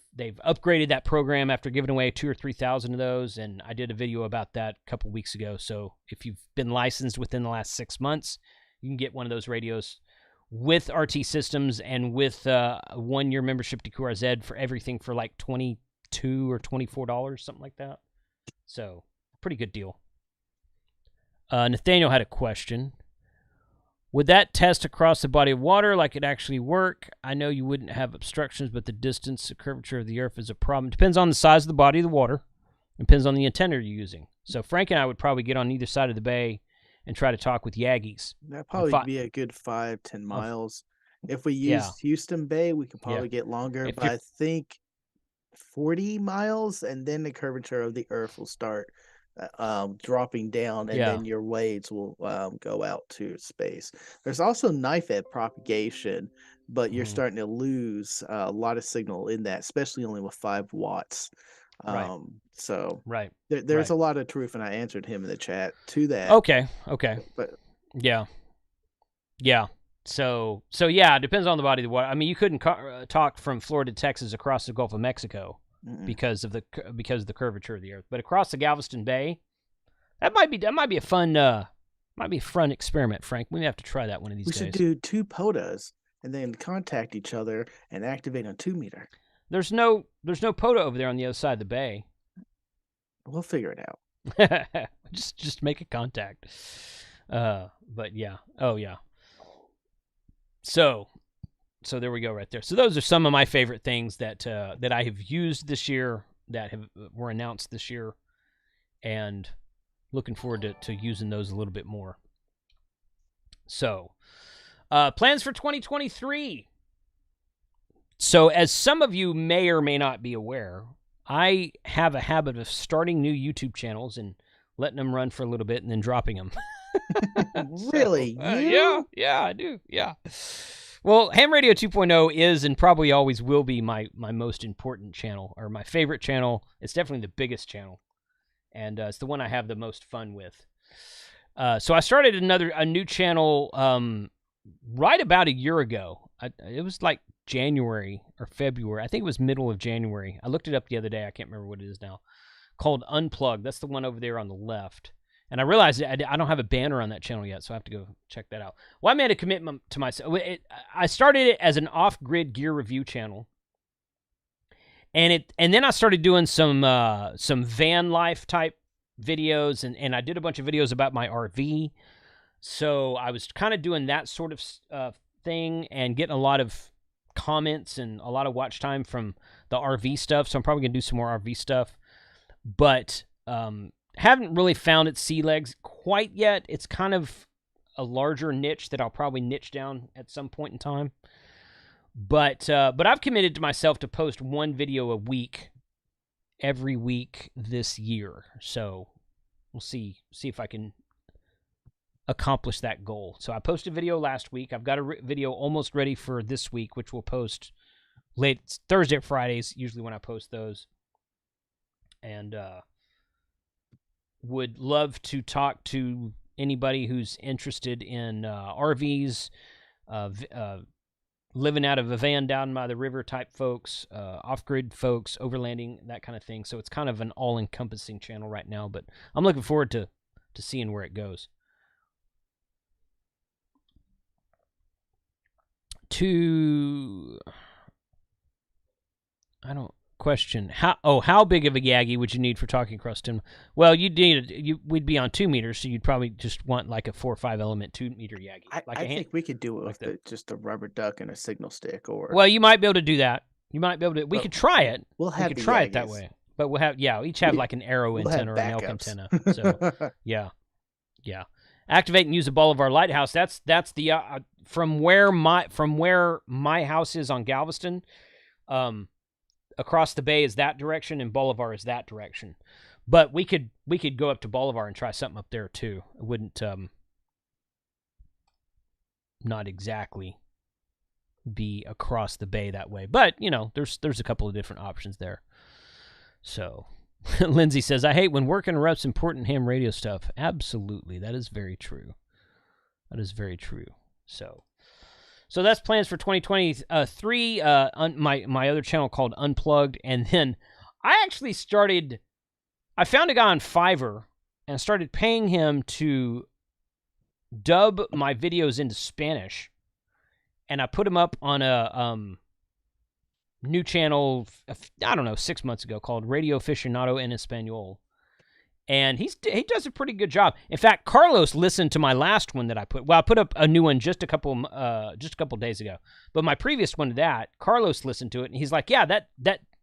upgraded that program after giving away 2,000 or 3,000 of those. And I did a video about that a couple weeks ago. So if you've been licensed within the last 6 months, you can get one of those radios with RT systems and with a 1-year membership to QRZ for everything for like $22 or $24, something like that. So pretty good deal. Nathaniel had a question. Would that test across the body of water like it actually work? I know you wouldn't have obstructions, but the distance, the curvature of the earth is a problem. Depends on the size of the body of the water. Depends on the antenna you're using. So Frank and I would probably get on either side of the bay and try to talk with Yagis.
That'd probably be a good 5-10 miles. If we used Houston Bay, we could probably get longer, but I think 40 miles, and then the curvature of the earth will start dropping down, and then your waves will go out to space. There's also knife edge propagation, but you're starting to lose a lot of signal in that, especially only with 5 watts. So there's a lot of truth, and I answered him in the chat to that.
Okay.
But
yeah. So yeah, it depends on the body of the water. I mean, you couldn't talk from Florida to Texas across the Gulf of Mexico because of the curvature of the earth. But across the Galveston Bay, that might be a fun experiment, Frank. We have to try that one of these days.
We should do 2 POTAs and then contact each other and activate a 2-meter.
There's no POTA over there on the other side of the bay.
We'll figure it out.
just make a contact. But yeah. Oh yeah. So there we go right there. So those are some of my favorite things that I have used this year that were announced this year, and looking forward to using those a little bit more. So, plans for 2023. So as some of you may or may not be aware, I have a habit of starting new YouTube channels and letting them run for a little bit and then dropping them.
Really?
Yeah, I do. Yeah. Well, Ham Radio 2.0 is and probably always will be my most important channel, or my favorite channel. It's definitely the biggest channel, and it's the one I have the most fun with. So I started a new channel right about a year ago. It was like January or February. I think it was middle of January. I looked it up the other day. I can't remember what it is now. Called Unplugged. That's the one over there on the left. And I realized I don't have a banner on that channel yet, so I have to go check that out. Well, I made a commitment to myself. I started it as an off-grid gear review channel, and then I started doing some van life type videos, and I did a bunch of videos about my RV. So I was kind of doing that sort of thing and getting a lot of comments and a lot of watch time from the RV stuff. So I'm probably gonna do some more RV stuff, but haven't really found its sea legs quite yet. It's kind of a larger niche that I'll probably niche down at some point in time. But I've committed to myself to post one video a week, every week this year. So we'll see if I can accomplish that goal. So I posted a video last week. I've got a video almost ready for this week, which we'll post late Thursday or Fridays, usually when I post those. And would love to talk to anybody who's interested in RVs, living out of a van down by the river type folks, off-grid folks, overlanding, that kind of thing. So it's kind of an all-encompassing channel right now, but I'm looking forward to seeing where it goes. How big of a Yagi would you need for talking across 10? Well, we'd be on 2 meters, so you'd probably just want like a 4 or 5 element 2 meter Yagi.
I think we could do it with just a rubber duck and a signal stick, or
well, you might be able to do that. We could try it.
We could
try it that way, but we'll have each have like an arrow antenna or an elk antenna. So yeah. Activate and use a Bolivar lighthouse. That's the from where my house is on Galveston. Across the bay is that direction, and Bolivar is that direction. But we could go up to Bolivar and try something up there too. It wouldn't not exactly be across the bay that way, but there's a couple of different options there. So Lindsay says, I hate when work interrupts important ham radio stuff. Absolutely, that is very true. So that's plans for 2023. On my other channel called Unplugged, and then I found a guy on Fiverr and started paying him to dub my videos into Spanish, and I put him up on a new channel, I don't know, 6 months ago, called Radio Aficionado en Español. And he does a pretty good job. In fact, Carlos listened to my last one that I put. Well, I put up a new one just a couple days ago. But my previous one to that, Carlos listened to it, and he's like, "Yeah, that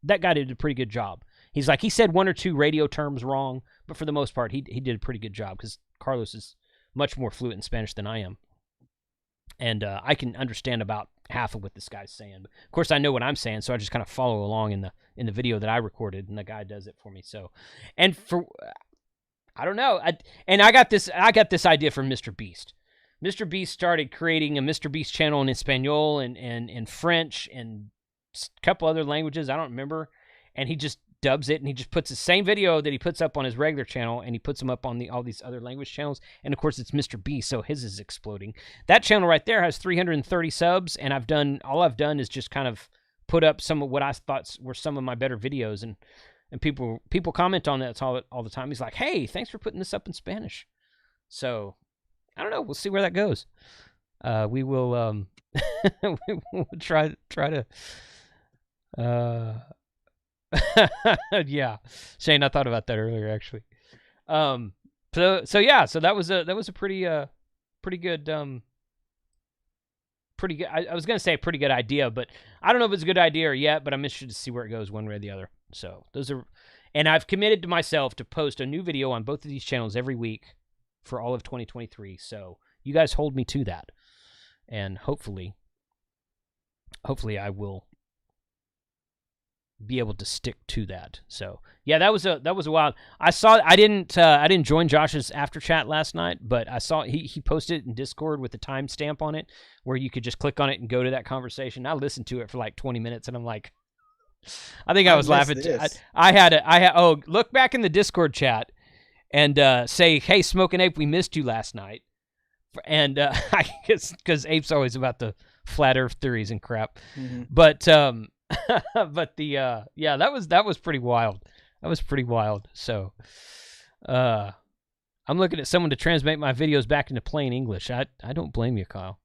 guy did a pretty good job." He's like, he said 1 or 2 radio terms wrong, but for the most part, he did a pretty good job because Carlos is much more fluent in Spanish than I am, and I can understand about half of what this guy's saying. But of course, I know what I'm saying, so I just kind of follow along in the video that I recorded, and the guy does it for me. So, and for I don't know. I got this idea from Mr. Beast. Mr. Beast started creating a Mr. Beast channel in Espanol and in French and a couple other languages. I don't remember. And he just dubs it, and he just puts the same video that he puts up on his regular channel, and he puts them up on all these other language channels. And of course, it's Mr. Beast, so his is exploding. That channel right there has 330 subs, and all I've done is just kind of put up some of what I thought were some of my better videos, and people comment on that all the time. He's like, "Hey, thanks for putting this up in Spanish." So I don't know. We'll see where that goes. We will we will try to. Yeah, Shane, I thought about that earlier actually. So that was a pretty good I was gonna say a pretty good idea, but I don't know if it's a good idea or yet. But I'm interested to see where it goes one way or the other. So and I've committed to myself to post a new video on both of these channels every week for all of 2023. So you guys hold me to that, and hopefully I will be able to stick to that. So yeah, that was a wild. I didn't join Josh's after chat last night, but I saw he posted it in Discord with a timestamp on it where you could just click on it and go to that conversation. I listened to it for like 20 minutes, and I'm like, I think I was laughing. I had look back in the Discord chat, and say, "Hey, Smoking Ape, we missed you last night." And I guess because Ape's always about the flat Earth theories and crap. But but the yeah, that was pretty wild. That was pretty wild. So I'm looking at someone to translate my videos back into plain English. I don't blame you, Kyle.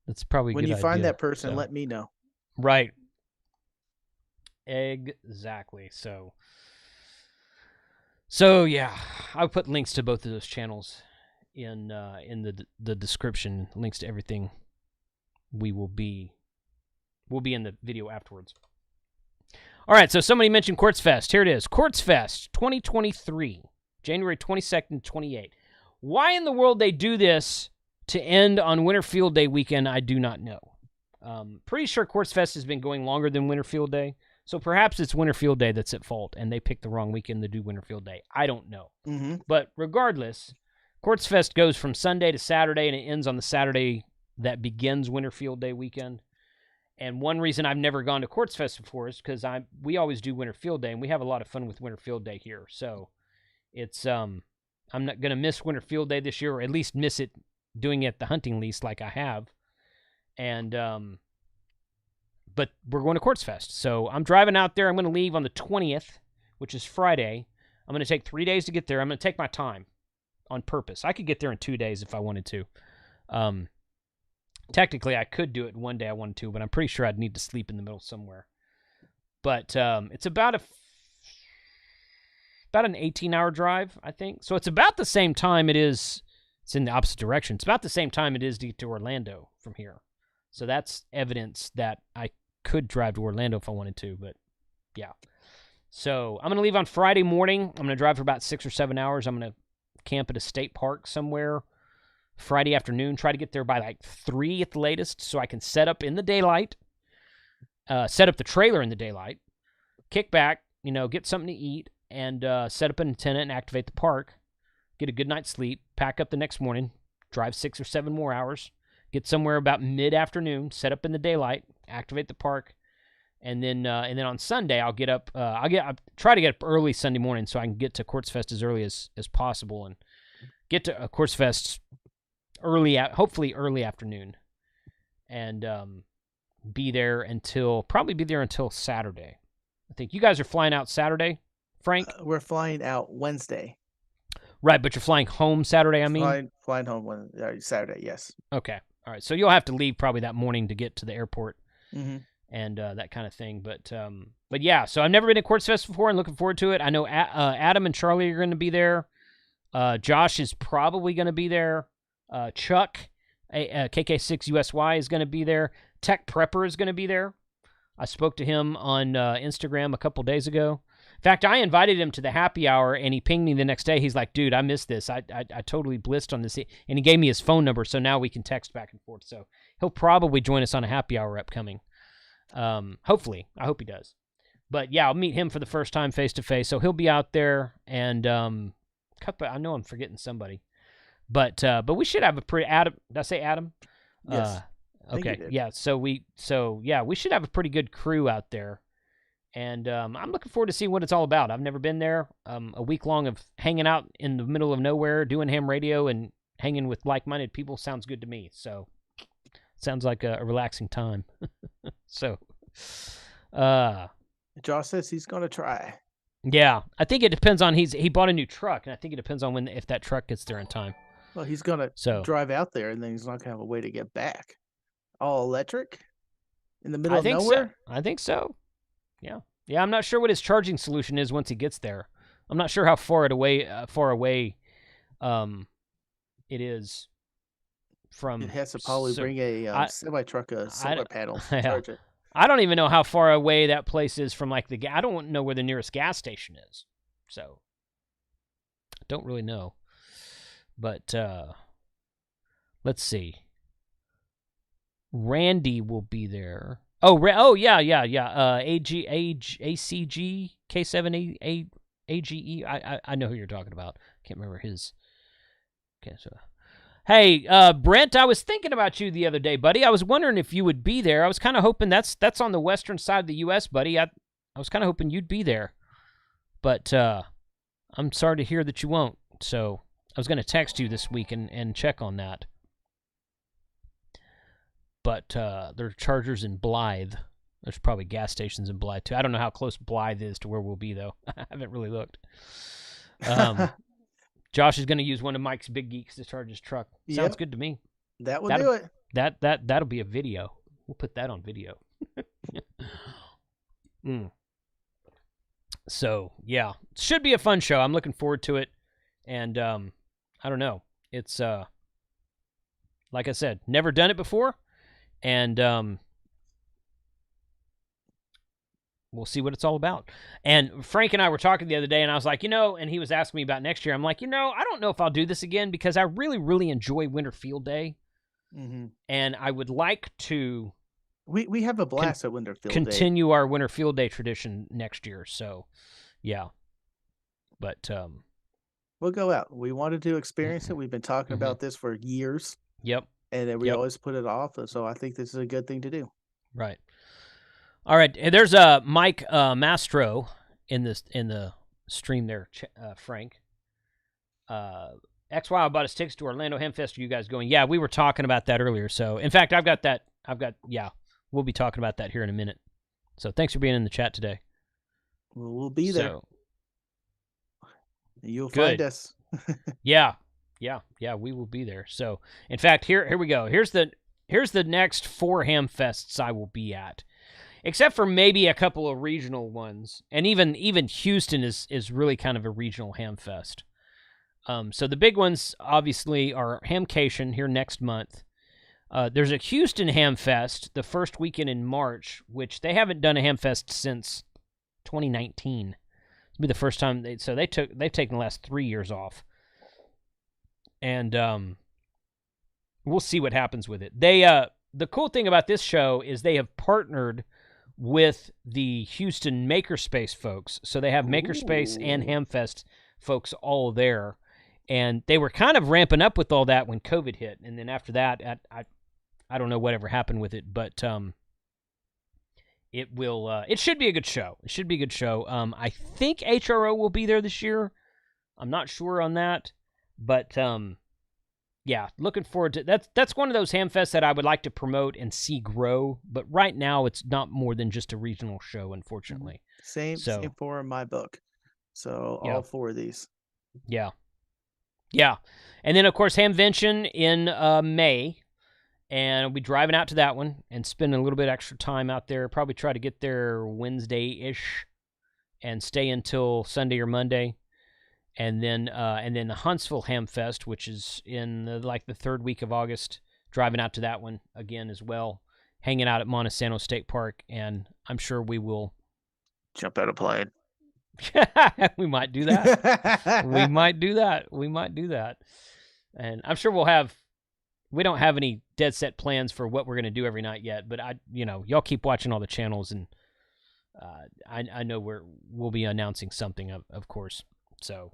That's probably a good idea.
When you find that person, let me know.
Right. Exactly. So yeah, I'll put links to both of those channels in the description. Links to everything will be in the video afterwards. All right, so somebody mentioned QuartzFest. Here it is. QuartzFest 2023, January 22nd and 28th. Why in the world they do this to end on Winter Field Day weekend, I do not know. Pretty sure QuartzFest has been going longer than Winter Field Day, so perhaps it's Winter Field Day that's at fault, and they picked the wrong weekend to do Winter Field Day. I don't know. But regardless, QuartzFest goes from Sunday to Saturday, and it ends on the Saturday that begins Winter Field Day weekend. And one reason I've never gone to QuartzFest before is because we always do Winter Field Day, and we have a lot of fun with Winter Field Day here. So it's I'm not going to miss Winter Field Day this year, or at least miss it doing it at the hunting lease like I have. And but we're going to QuartzFest. So I'm driving out there. I'm going to leave on the 20th, which is Friday. I'm going to take 3 days to get there. I'm going to take my time on purpose. I could get there in 2 days if I wanted to. Technically, I could do it one day I wanted to, but I'm pretty sure I'd need to sleep in the middle somewhere. But it's about an 18-hour drive, I think. So it's about the same time it is. It's in the opposite direction. It's about the same time it is to get to Orlando from here. So that's evidence that I could drive to Orlando if I wanted to, but yeah. So I'm going to leave on Friday morning. I'm going to drive for about 6 or 7 hours. I'm going to camp at a state park somewhere Friday afternoon. Try to get there by like 3 at the latest so I can set up in the daylight, set up the trailer in the daylight, kick back, get something to eat, and set up an antenna and activate the park, get a good night's sleep, pack up the next morning, drive 6 or 7 more hours, get somewhere about mid-afternoon, set up in the daylight, activate the park, and then on Sunday I'll get up. I'll try to get up early Sunday morning so I can get to QuartzFest as early as possible and get to QuartzFest hopefully early afternoon, and probably be there until Saturday. I think you guys are flying out Saturday, Frank.
We're flying out Wednesday.
Right, but you're flying home Saturday. I mean,
flying home Saturday. Yes.
Okay. All right. So you'll have to leave probably that morning to get to the airport and that kind of thing. But yeah. So I've never been to QuartzFest before, and looking forward to it. I know Adam and Charlie are going to be there. Josh is probably going to be there. Chuck, KK6USY is going to be there. Tech Prepper is going to be there. I spoke to him on Instagram a couple days ago. In fact, I invited him to the happy hour, and he pinged me the next day. He's like, dude, I missed this. I totally blissed on this. And he gave me his phone number, so now we can text back and forth. So he'll probably join us on a happy hour upcoming. Hopefully. I hope he does. But, yeah, I'll meet him for the first time face-to-face. So he'll be out there. And I know I'm forgetting somebody. But we should have a pretty Adam. Did I say Adam?
Yes.
Okay. Yeah. So we should have a pretty good crew out there, and I'm looking forward to seeing what it's all about. I've never been there. A week long of hanging out in the middle of nowhere, doing ham radio, and hanging with like-minded people sounds good to me. So sounds like a relaxing time. So,
Josh says he's gonna try.
Yeah, I think it depends on he bought a new truck, and I think it depends on if that truck gets there in time.
Well, he's gonna drive out there, and then he's not gonna have a way to get back. All electric in the middle of nowhere.
So. I think so. Yeah. I'm not sure what his charging solution is once he gets there. I'm not sure how far away it is from.
It has to probably bring a semi truck solar panel to charge it.
I don't even know how far away that place is from like I don't know where the nearest gas station is. So I don't really know. But let's see. Randy will be there. Yeah. ACG K7 AGE. I know who you're talking about. Can't remember his. Okay, so. Hey, Brent, I was thinking about you the other day, buddy. I was wondering if you would be there. I was kind of hoping that's on the western side of the U.S., buddy. I was kind of hoping you'd be there, but I I'm sorry to hear that you won't. So I was going to text you this week and check on that. But there are chargers in Blythe. There's probably gas stations in Blythe, too. I don't know how close Blythe is to where we'll be, though. I haven't really looked. Josh is going to use one of Mike's Big Geeks to charge his truck. Sounds good to me.
That will do it.
That'll be a video. We'll put that on video. So, yeah. Should be a fun show. I'm looking forward to it. And, I don't know. It's, like I said, never done it before. And, we'll see what it's all about. And Frank and I were talking the other day, and I was like, and he was asking me about next year. I'm like, I don't know if I'll do this again because I really, really enjoy Winter Field Day. Mm-hmm. And I would like to...
We have a blast at Winter Field Day.
Continue our Winter Field Day tradition next year. So, yeah. But...
we'll go out. We wanted to experience it. We've been talking about this for years.
Yep.
And then we always put it off. So I think this is a good thing to do.
Right. All right. And there's Mike Mastro in the stream there, Frank. XY bought us tickets to Orlando Hamfest. Are you guys going? Yeah, we were talking about that earlier. So, in fact, we'll be talking about that here in a minute. So, thanks for being in the chat today.
We'll be there. You'll find us.
Yeah, we will be there. So, in fact, here we go. Here's the next 4 Hamfests I will be at. Except for maybe a couple of regional ones. And even Houston is really kind of a regional Hamfest. So the big ones, obviously, are Hamcation here next month. There's a Houston Hamfest the first weekend in March, which they haven't done a Hamfest since 2019. It'll be the first time. They've taken the last 3 years off. And we'll see what happens with it. The cool thing about this show is they have partnered with the Houston Makerspace folks. So they have Makerspace and Hamfest folks all there. And they were kind of ramping up with all that when COVID hit. And then after that, I don't know whatever happened with it, but it should be a good show. It should be a good show. I think HRO will be there this year. I'm not sure on that, but yeah, looking forward to that's one of those Hamfests that I would like to promote and see grow. But right now, it's not more than just a regional show, unfortunately.
Same for my book. So all 4 of these.
Yeah. Yeah. And then, of course, Hamvention in May. And I'll be driving out to that one and spending a little bit extra time out there. Probably try to get there Wednesday-ish and stay until Sunday or Monday. And then the Huntsville Hamfest, which is in the 3rd week of August, driving out to that one again as well. Hanging out at Montesano State Park, and I'm sure we will...
jump out of plane.
We might do that. We might do that. And I'm sure we don't have any dead set plans for what we're going to do every night yet, but y'all keep watching all the channels, and I know we'll be announcing something, of course. So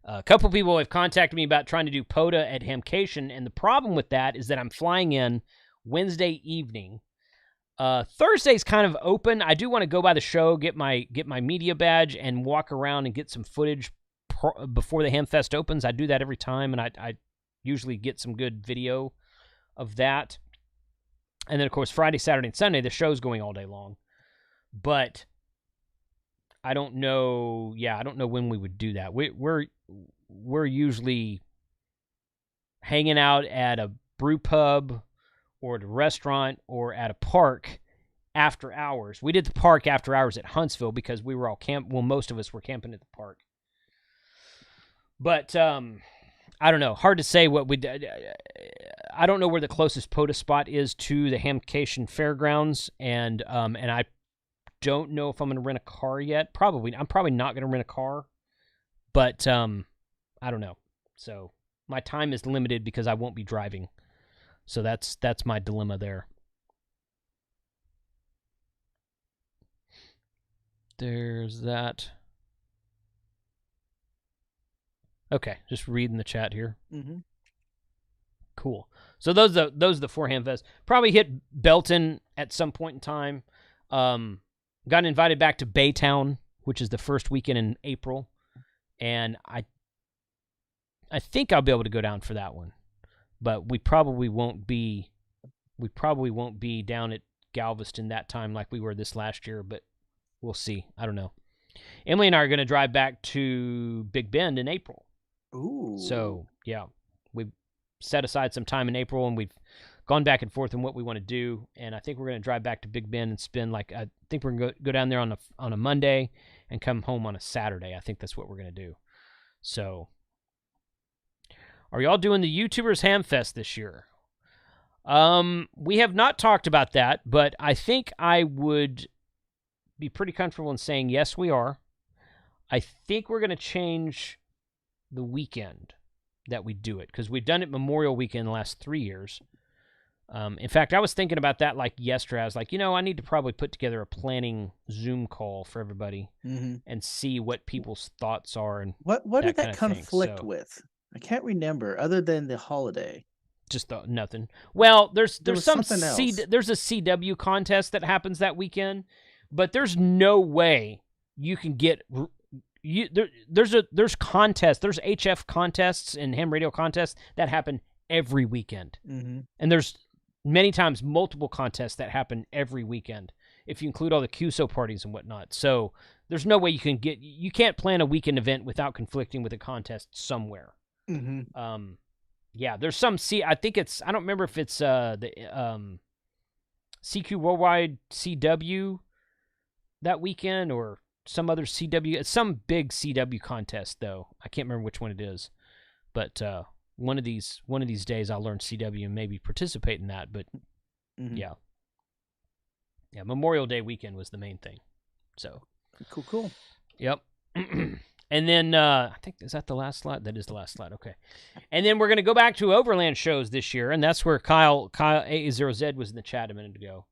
a couple people have contacted me about trying to do POTA at Hamcation, and the problem with that is that I'm flying in Wednesday evening. Thursday's kind of open. I do want to go by the show, get my media badge, and walk around and get some footage before the Hamfest opens. I do that every time, and I usually get some good video of that. And then, of course, Friday, Saturday, and Sunday, the show's going all day long. But I don't know. Yeah, I don't know when we would do that. We're usually hanging out at a brew pub or at a restaurant or at a park after hours. We did the park after hours at Huntsville because we were all most of us were camping at the park. But I don't know. Hard to say what we did. I don't know where the closest POTA spot is to the Hamcation Fairgrounds, and I don't know if I'm going to rent a car yet. I'm probably not going to rent a car, but I don't know. So my time is limited because I won't be driving. So that's my dilemma there. There's that. Okay, just reading the chat here.
Mm-hmm.
Cool. So those are the 4 Hamfests. Probably hit Belton at some point in time. Got invited back to Baytown, which is the first weekend in April. and I think I'll be able to go down for that one, but we probably won't be down at Galveston that time like we were this last year, but we'll see. I don't know. Emily and I are going to drive back to Big Bend in April.
Ooh.
So, yeah, we've set aside some time in April, and we've gone back and forth on what we want to do, and I think we're going to drive back to Big Bend and spend, I think we're going to go down there on a Monday and come home on a Saturday. I think that's what we're going to do. So, are y'all doing the YouTubers Hamfest this year? We have not talked about that, but I think I would be pretty comfortable in saying yes, we are. I think we're going to change the weekend that we do it, because we've done it Memorial Weekend the last 3 years. In fact, I was thinking about that yesterday. I was like, I need to probably put together a planning Zoom call for everybody and see what people's thoughts are. And
what did that conflict with? I can't remember, other than the holiday.
Just nothing. Well, there's some
there's
a CW contest that happens that weekend, but there's no way you can get there's contests, there's HF contests and ham radio contests that happen every weekend, and there's many times multiple contests that happen every weekend if you include all the QSO parties and whatnot. So there's no way you can't plan a weekend event without conflicting with a contest somewhere. Yeah, there's some I don't remember if it's the CQ Worldwide CW that weekend or some other CW. It's some big CW contest though. I can't remember which one it is, but one of these days I'll learn CW and maybe participate in that. But yeah, Memorial Day weekend was the main thing. So
cool.
Yep. And then I think, is that the last slide? That is the last slide. Okay. And then we're going to go back to Overland shows this year, and that's where Kyle A0Z was in the chat a minute ago.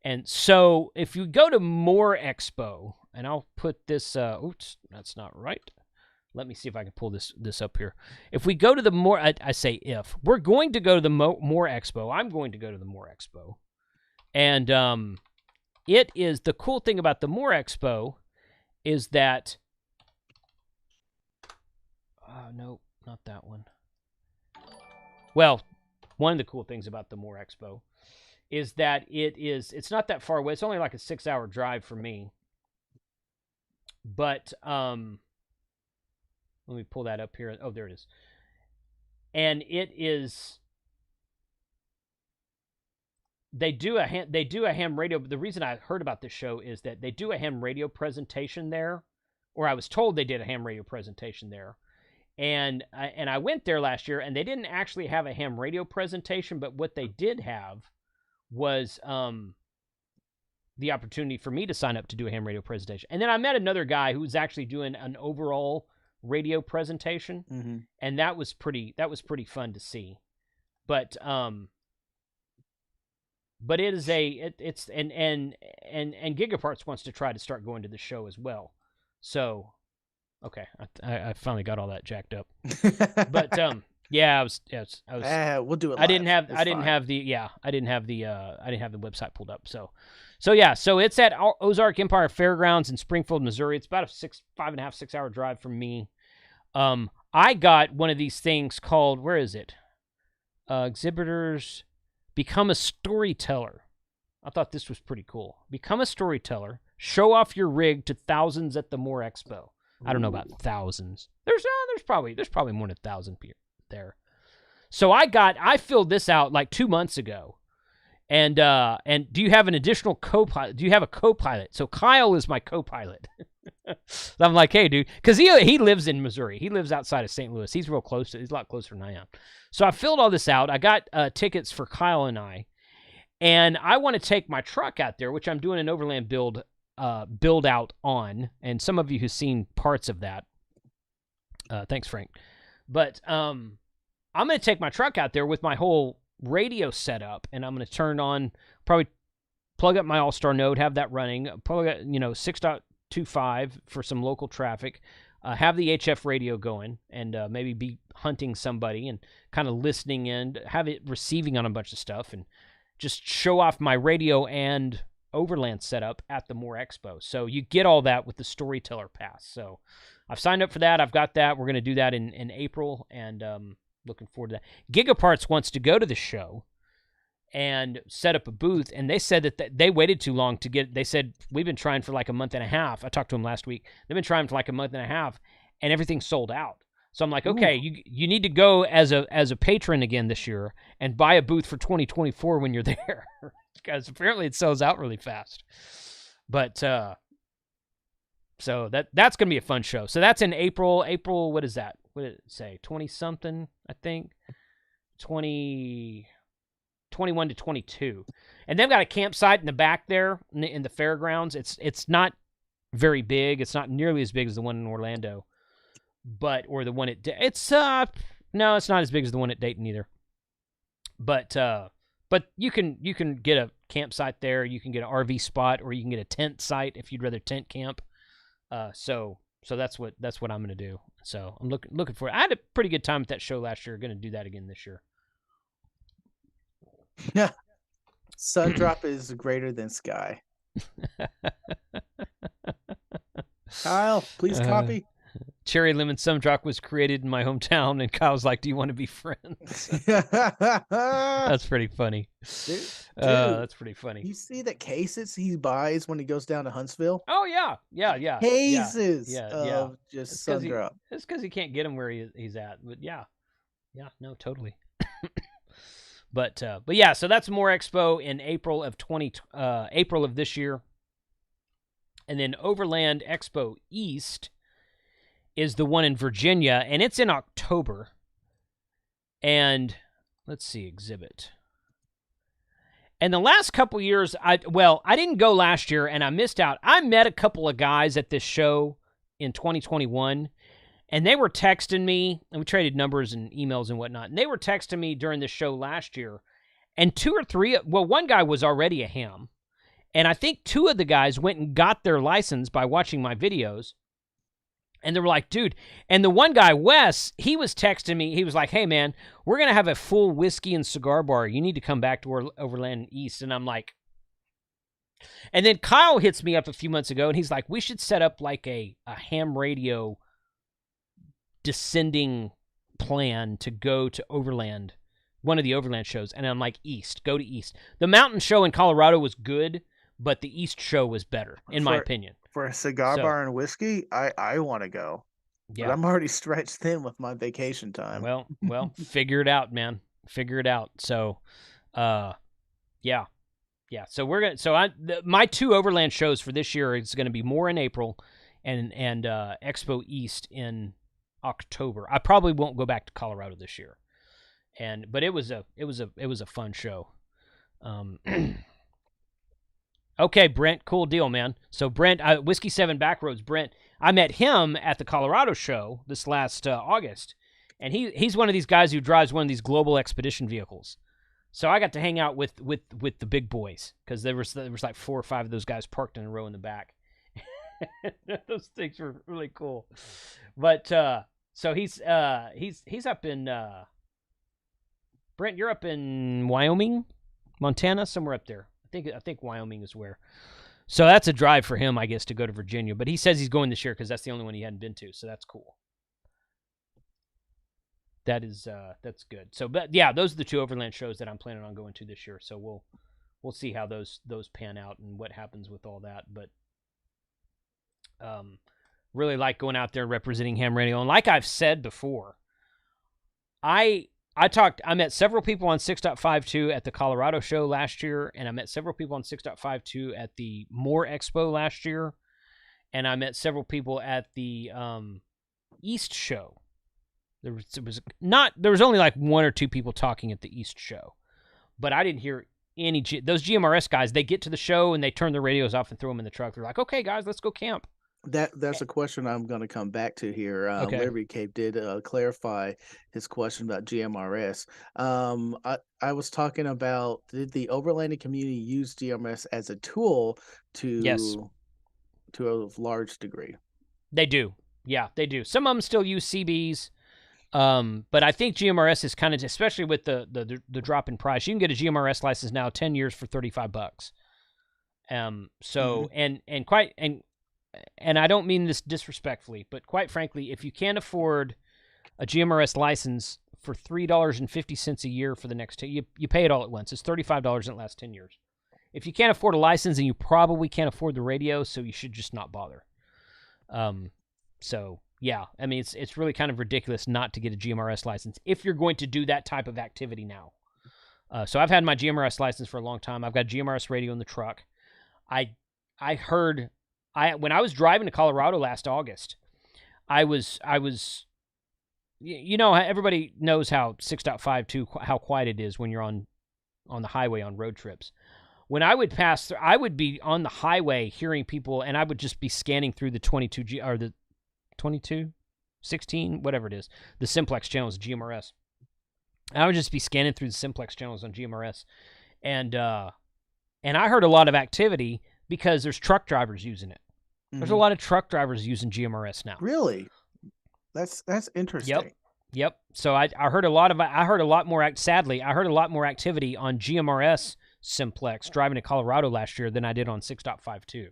And so if you go to More Expo, and I'll put this, oops, that's not right. Let me see if I can pull this up here. If we go to the More, I say if. We're going to go to the More Expo. I'm going to go to the More Expo. And it is, the cool thing about the More Expo is that, no, not that one. Well, one of the cool things about the More Expo is that it's not that far away. It's only like a 6-hour drive for me. But let me pull that up here. Oh, there it is. And it is, they do a ham radio. The reason I heard about this show is that they do a ham radio presentation there, or I was told they did a ham radio presentation there. And I went there last year, and they didn't actually have a ham radio presentation, but what they did have was the opportunity for me to sign up to do a ham radio presentation. And then I met another guy who was actually doing an overall radio presentation, and that was pretty fun to see. But it is it's and Gigaparts wants to try to start going to the show as well. So okay, I finally got all that jacked up. But yeah, I was
we'll do it live.
I didn't have the website pulled up. So yeah, so it's at Ozark Empire Fairgrounds in Springfield, Missouri. It's about a 5.5, 6 hour drive from me. I got one of these things called, where is it? Exhibitors Become a Storyteller. I thought this was pretty cool. Become a storyteller. Show off your rig to thousands at the More Expo. I don't know about thousands. There's probably more than 1,000 people there. So I filled this out like 2 months ago. And do you have an additional co-pilot? Do you have a co-pilot? So Kyle is my co-pilot. I'm like, hey, dude, because he lives in Missouri. He lives outside of St. Louis. He's real close. He's a lot closer than I am. So I filled all this out. I got tickets for Kyle and I. And I want to take my truck out there, which I'm doing an Overland build out on, and some of you who've seen parts of that. Thanks, Frank. But I'm going to take my truck out there with my whole radio setup, and I'm going to probably plug up my All-Star node, have that running, plug 6.25 for some local traffic, have the HF radio going, and maybe be hunting somebody and kind of listening in, have it receiving on a bunch of stuff, and just show off my radio and Overland setup at the More Expo. So you get all that with the Storyteller Pass. So I've signed up for that. I've got that. We're going to do that in April, and looking forward to that. Gigaparts wants to go to the show and set up a booth, and they said that they waited too long to get. They said, we've been trying for like a month and a half. I talked to them last week. They've been trying for like a month and a half, and everything's sold out. So I'm like, okay, you need to go as a patron again this year and buy a booth for 2024 when you're there, because apparently it sells out really fast. But so that's gonna be a fun show. So that's in April. April, what is that? What did it say? 20-something, I think. 21 to 22, and they've got a campsite in the back there in the fairgrounds. It's not very big. It's not nearly as big as the one in Orlando. Or the one at no, it's not as big as the one at Dayton either. But you can get a campsite there. You can get an RV spot, or you can get a tent site if you'd rather tent camp. So that's what I'm gonna do. So I'm looking for it. I had a pretty good time at that show last year. Gonna do that again this year.
Yeah, sun drop is greater than sky. Kyle, please copy.
Cherry Lemon Sumdrop was created in my hometown, and Kyle's like, do you want to be friends? That's pretty funny.
Dude,
that's pretty funny.
You see the cases he buys when he goes down to Huntsville?
Oh, yeah.
Cases
yeah.
Just Sundrop.
It's because he can't get him where he's at. But yeah, no, totally. But yeah, so that's More Expo in April of this year. And then Overland Expo East is the one in Virginia, and it's in October. And let's see, exhibit. And the last couple years, I didn't go last year, and I missed out. I met a couple of guys at this show in 2021, and they were texting me, and we traded numbers and emails and whatnot, and they were texting me during the show last year, and one guy was already a ham, and I think two of the guys went and got their license by watching my videos. And they were like, dude, and the one guy, Wes, he was texting me. He was like, hey, man, we're going to have a full whiskey and cigar bar. You need to come back to Overland East. And I'm like, and then Kyle hits me up a few months ago, and he's like, we should set up like a ham radio descending plan to go to Overland, one of the Overland shows. And I'm like, East, go to East. The mountain show in Colorado was good, but the East show was better, in my opinion.
For a cigar bar and whiskey, I want to go. Yeah. But I'm already stretched thin with my vacation time.
Well, figure it out, man. Figure it out. So, yeah. So my two Overland shows for this year is going to be More in April, and Expo East in October. I probably won't go back to Colorado this year, but it was a fun show. Okay, Brent, cool deal, man. So Brent, Whiskey 7 Backroads, Brent, I met him at the Colorado show this last August, and he's one of these guys who drives one of these global expedition vehicles. So I got to hang out with the big boys, because there was like 4 or 5 of those guys parked in a row in the back. Those things were really cool. But so he's up in Brent, you're up in Wyoming, Montana, somewhere up there. I think Wyoming is where. So that's a drive for him, I guess, to go to Virginia. But he says he's going this year because that's the only one he hadn't been to. So that's cool. That's good. So, but yeah, those are the two Overland shows that I'm planning on going to this year. So we'll see how those pan out and what happens with all that. But really like going out there and representing ham radio. And like I've said before, I met several people on 6.52 at the Colorado show last year, and I met several people on 6.52 at the More Expo last year, and I met several people at the East show. There was only like 1 or 2 people talking at the East show, but I didn't hear any. Those GMRS guys, they get to the show and they turn their radios off and throw them in the truck. They're like, okay, guys, let's go camp.
That's a question I'm going to come back to here.
Okay.
Liberty Cape did clarify his question about GMRS. I was talking about, did the overlanding community use GMRS as a tool
Yes.
to a large degree?
They do. Yeah, they do. Some of them still use CBs, but I think GMRS is kind of, especially with the drop in price. You can get a GMRS license now, 10 years for $35. So and I don't mean this disrespectfully, but quite frankly, if you can't afford a GMRS license for $3.50 a year for the next you pay it all at once. It's $35 in the last 10 years. If you can't afford a license, then you probably can't afford the radio, so you should just not bother. So yeah, I mean it's really kind of ridiculous not to get a GMRS license if you're going to do that type of activity now. So I've had my GMRS license for a long time. I've got GMRS radio in the truck. I heard when I was driving to Colorado last August, I was everybody knows how 6.52 how quiet it is when you're on the highway on road trips. When I would pass through, I would be on the highway hearing people, and I would just be scanning through the 22G or the 22, 16, whatever it is, the simplex channels, GMRS. I would just be scanning through the simplex channels on GMRS, and I heard a lot of activity because there's truck drivers using it. Mm-hmm. There's a lot of truck drivers using GMRS now.
Really? That's interesting.
Yep. So I heard a lot more activity on GMRS simplex driving to Colorado last year than I did on 6.52.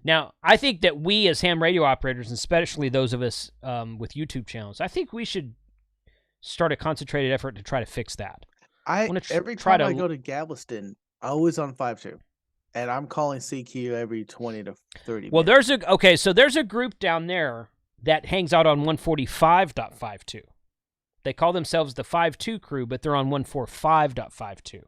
Now, I think that we as ham radio operators, and especially those of us with YouTube channels, I think we should start a concentrated effort to try to fix that.
Every time I go to Galveston, always on 5.2, and I'm calling CQ every 20 to 30 minutes.
Well, there's a group down there that hangs out on 145.52. They call themselves the 5.2 crew, but they're on 145.52.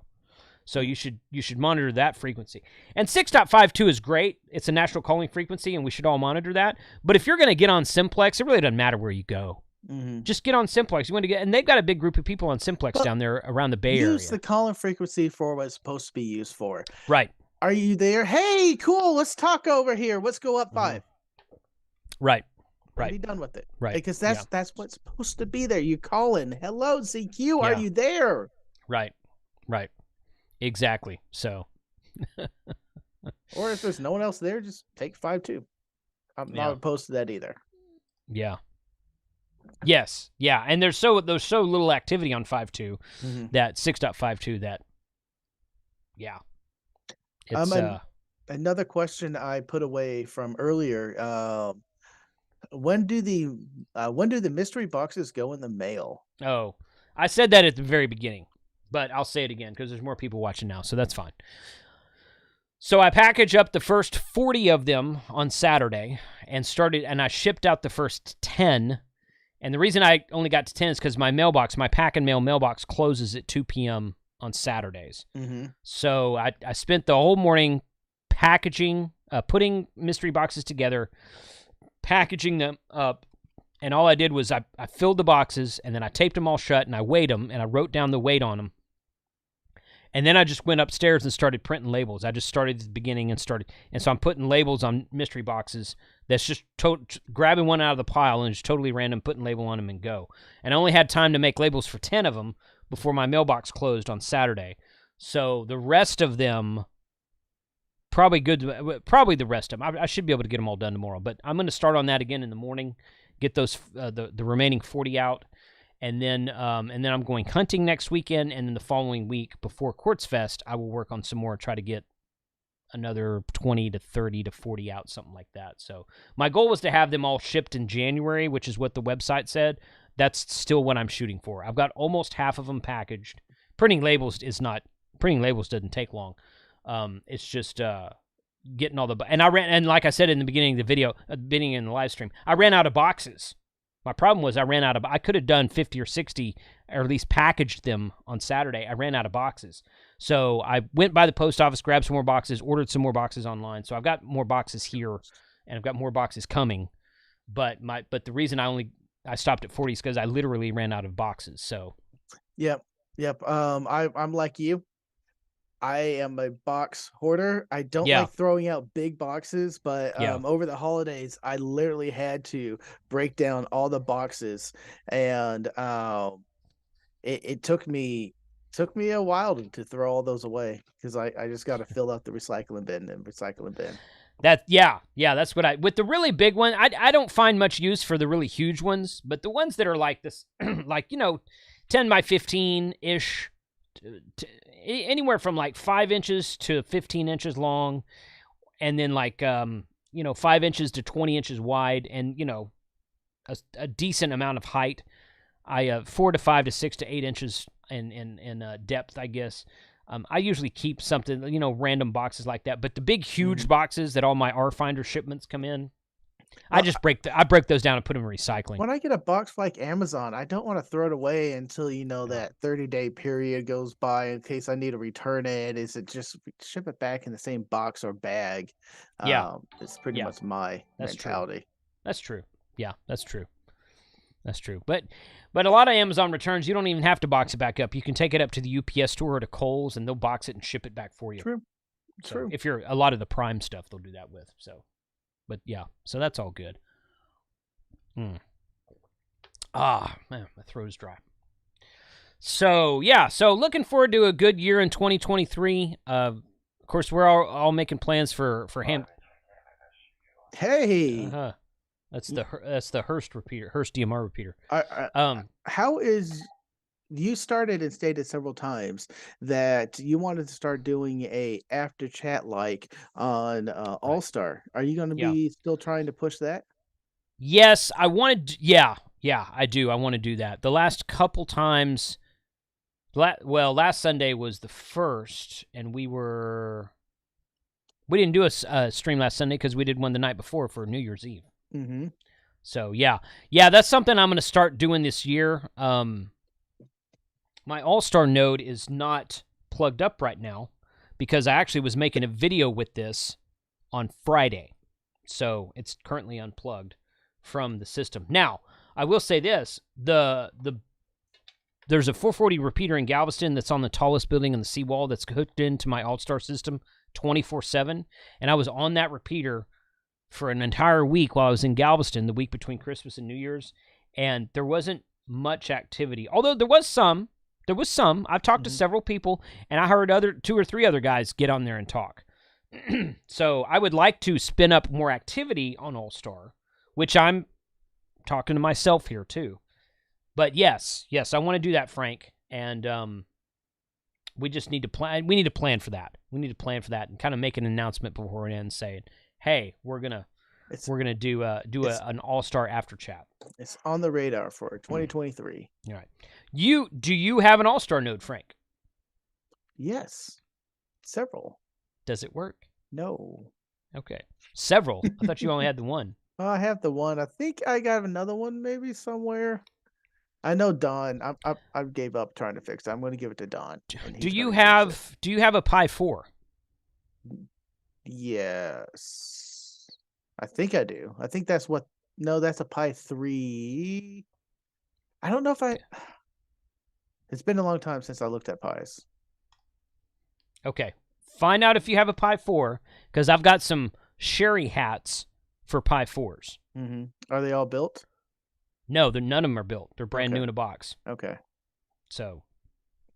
So you should monitor that frequency. And 6.52 is great. It's a national calling frequency, and we should all monitor that. But if you're going to get on simplex, it really doesn't matter where you go. Mm-hmm. Just get on simplex. You want to get, and they've got a big group of people on simplex down there around the Bay Area.
Use the calling frequency for what it's supposed to be used for.
Right.
Are you there? Hey, cool. Let's talk over here. Let's go up 5.
Mm-hmm. Right. Right.
Be done with it.
Right.
Because that's what's supposed to be there. You call in, hello, CQ, are you there?
Right. Right. Exactly. So.
Or if there's no one else there, just take 5.2. I'm not opposed to that either.
Yeah. Yes. Yeah. And there's so little activity on 5.2 that 6.52 that. Yeah. It's
another question I put away from earlier. When do the mystery boxes go in the mail?
Oh, I said that at the very beginning, but I'll say it again because there's more people watching now, so that's fine. So I packaged up the first 40 of them on Saturday and I shipped out the first 10. And the reason I only got to 10 is because my pack and mail mailbox closes at 2 p.m. on Saturdays. Mm-hmm. So I spent the whole morning packaging, putting mystery boxes together, packaging them up, and all I did was I filled the boxes, and then I taped them all shut, and I weighed them, and I wrote down the weight on them. And then I just went upstairs and started printing labels. I just started at the beginning and so I'm putting labels on mystery boxes. That's just grabbing one out of the pile and just totally random, putting a label on them and go. And I only had time to make labels for 10 of them before my mailbox closed on Saturday. So the rest of them, probably the rest of them. I should be able to get them all done tomorrow. But I'm going to start on that again in the morning, get those the remaining 40 out. And then I'm going hunting next weekend, and then the following week before QuartzFest, I will work on some more, try to get another 20 to 30 to 40 out, something like that. So my goal was to have them all shipped in January, which is what the website said. That's still what I'm shooting for. I've got almost half of them packaged. Printing labels doesn't take long. It's just getting all the and like I said in the beginning of the video, beginning in the live stream, I ran out of boxes. My problem was I could have done 50 or 60, or at least packaged them on Saturday. I ran out of boxes. So I went by the post office, grabbed some more boxes, ordered some more boxes online. So I've got more boxes here, and I've got more boxes coming. But the reason I stopped at 40 is because I literally ran out of boxes. So.
Yep. I'm like you. I am a box hoarder. I don't like throwing out big boxes, but over the holidays, I literally had to break down all the boxes, and it took me a while to throw all those away because I just got to fill out the recycling bin.
That's what with the really big one, I don't find much use for the really huge ones, but the ones that are like this, like 10 by 15 ish. anywhere from like 5 inches to 15 inches long, and then like 5 inches to 20 inches wide, and a decent amount of height. 4 to 5 to 6 to 8 inches in depth, I guess. I usually keep something, random boxes like that. But the big, huge boxes that all my R-Finder shipments come in, I break those down and put them in recycling.
When I get a box like Amazon, I don't want to throw it away until that 30-day period goes by in case I need to return it. Is it just ship it back in the same box or bag?
Yeah,
it's pretty much my mentality.
True. That's true. Yeah, that's true. That's true. But a lot of Amazon returns, you don't even have to box it back up. You can take it up to the UPS store or to Kohl's, and they'll box it and ship it back for you.
True.
So if you're a lot of the Prime stuff, they'll do that with. So, but yeah, so that's all good. Ah, man, my throat is dry. So yeah, so looking forward to a good year in 2023. Of course, we're all making plans for Ham.
Hey.
That's the Hurst repeater, Hurst DMR repeater.
How is you started and stated several times that you wanted to start doing a after chat like on All Star. Are you going to be still trying to push that?
Yes, I wanted. Yeah, I do. I want to do that. The last couple times, last Sunday was the first, and we didn't do a stream last Sunday because we did one the night before for New Year's Eve.
Mm-hmm.
So yeah, that's something I'm going to start doing this year. My All-Star node is not plugged up right now because I actually was making a video with this on Friday, so it's currently unplugged from the system. Now, I will say this: there's a 440 repeater in Galveston that's on the tallest building in the seawall that's hooked into my All-Star system 24/7, and I was on that repeater for an entire week while I was in Galveston, the week between Christmas and New Year's, and there wasn't much activity. Although there was some. I've talked to several people, and I heard 2 or 3 other guys get on there and talk. So I would like to spin up more activity on All-Star, which I'm talking to myself here too. But yes, I want to do that, Frank, and we just need to plan. We need to plan for that. We need to plan for that and kind of make an announcement before it ends, saying, "Hey, we're gonna do an All-Star after chat."
It's on the radar for 2023.
All right. Do you have an All-Star node, Frank?
Yes, several.
Does it work?
No.
Okay, several. I thought you only had the one.
I have the one. I think I got another one maybe somewhere. I know Don. I gave up trying to fix it. I'm going to give it to Don.
Do you have a Pi 4?
Yes. I think I do. I think that's what. No, that's a Pi 3. I don't know if I. It's been a long time since I looked at Pis.
Okay. Find out if you have a Pi 4, because I've got some Sherry hats for Pi 4s.
Mm-hmm. Are they all built?
No, none of them are built. They're brand new in a box.
Okay.
So.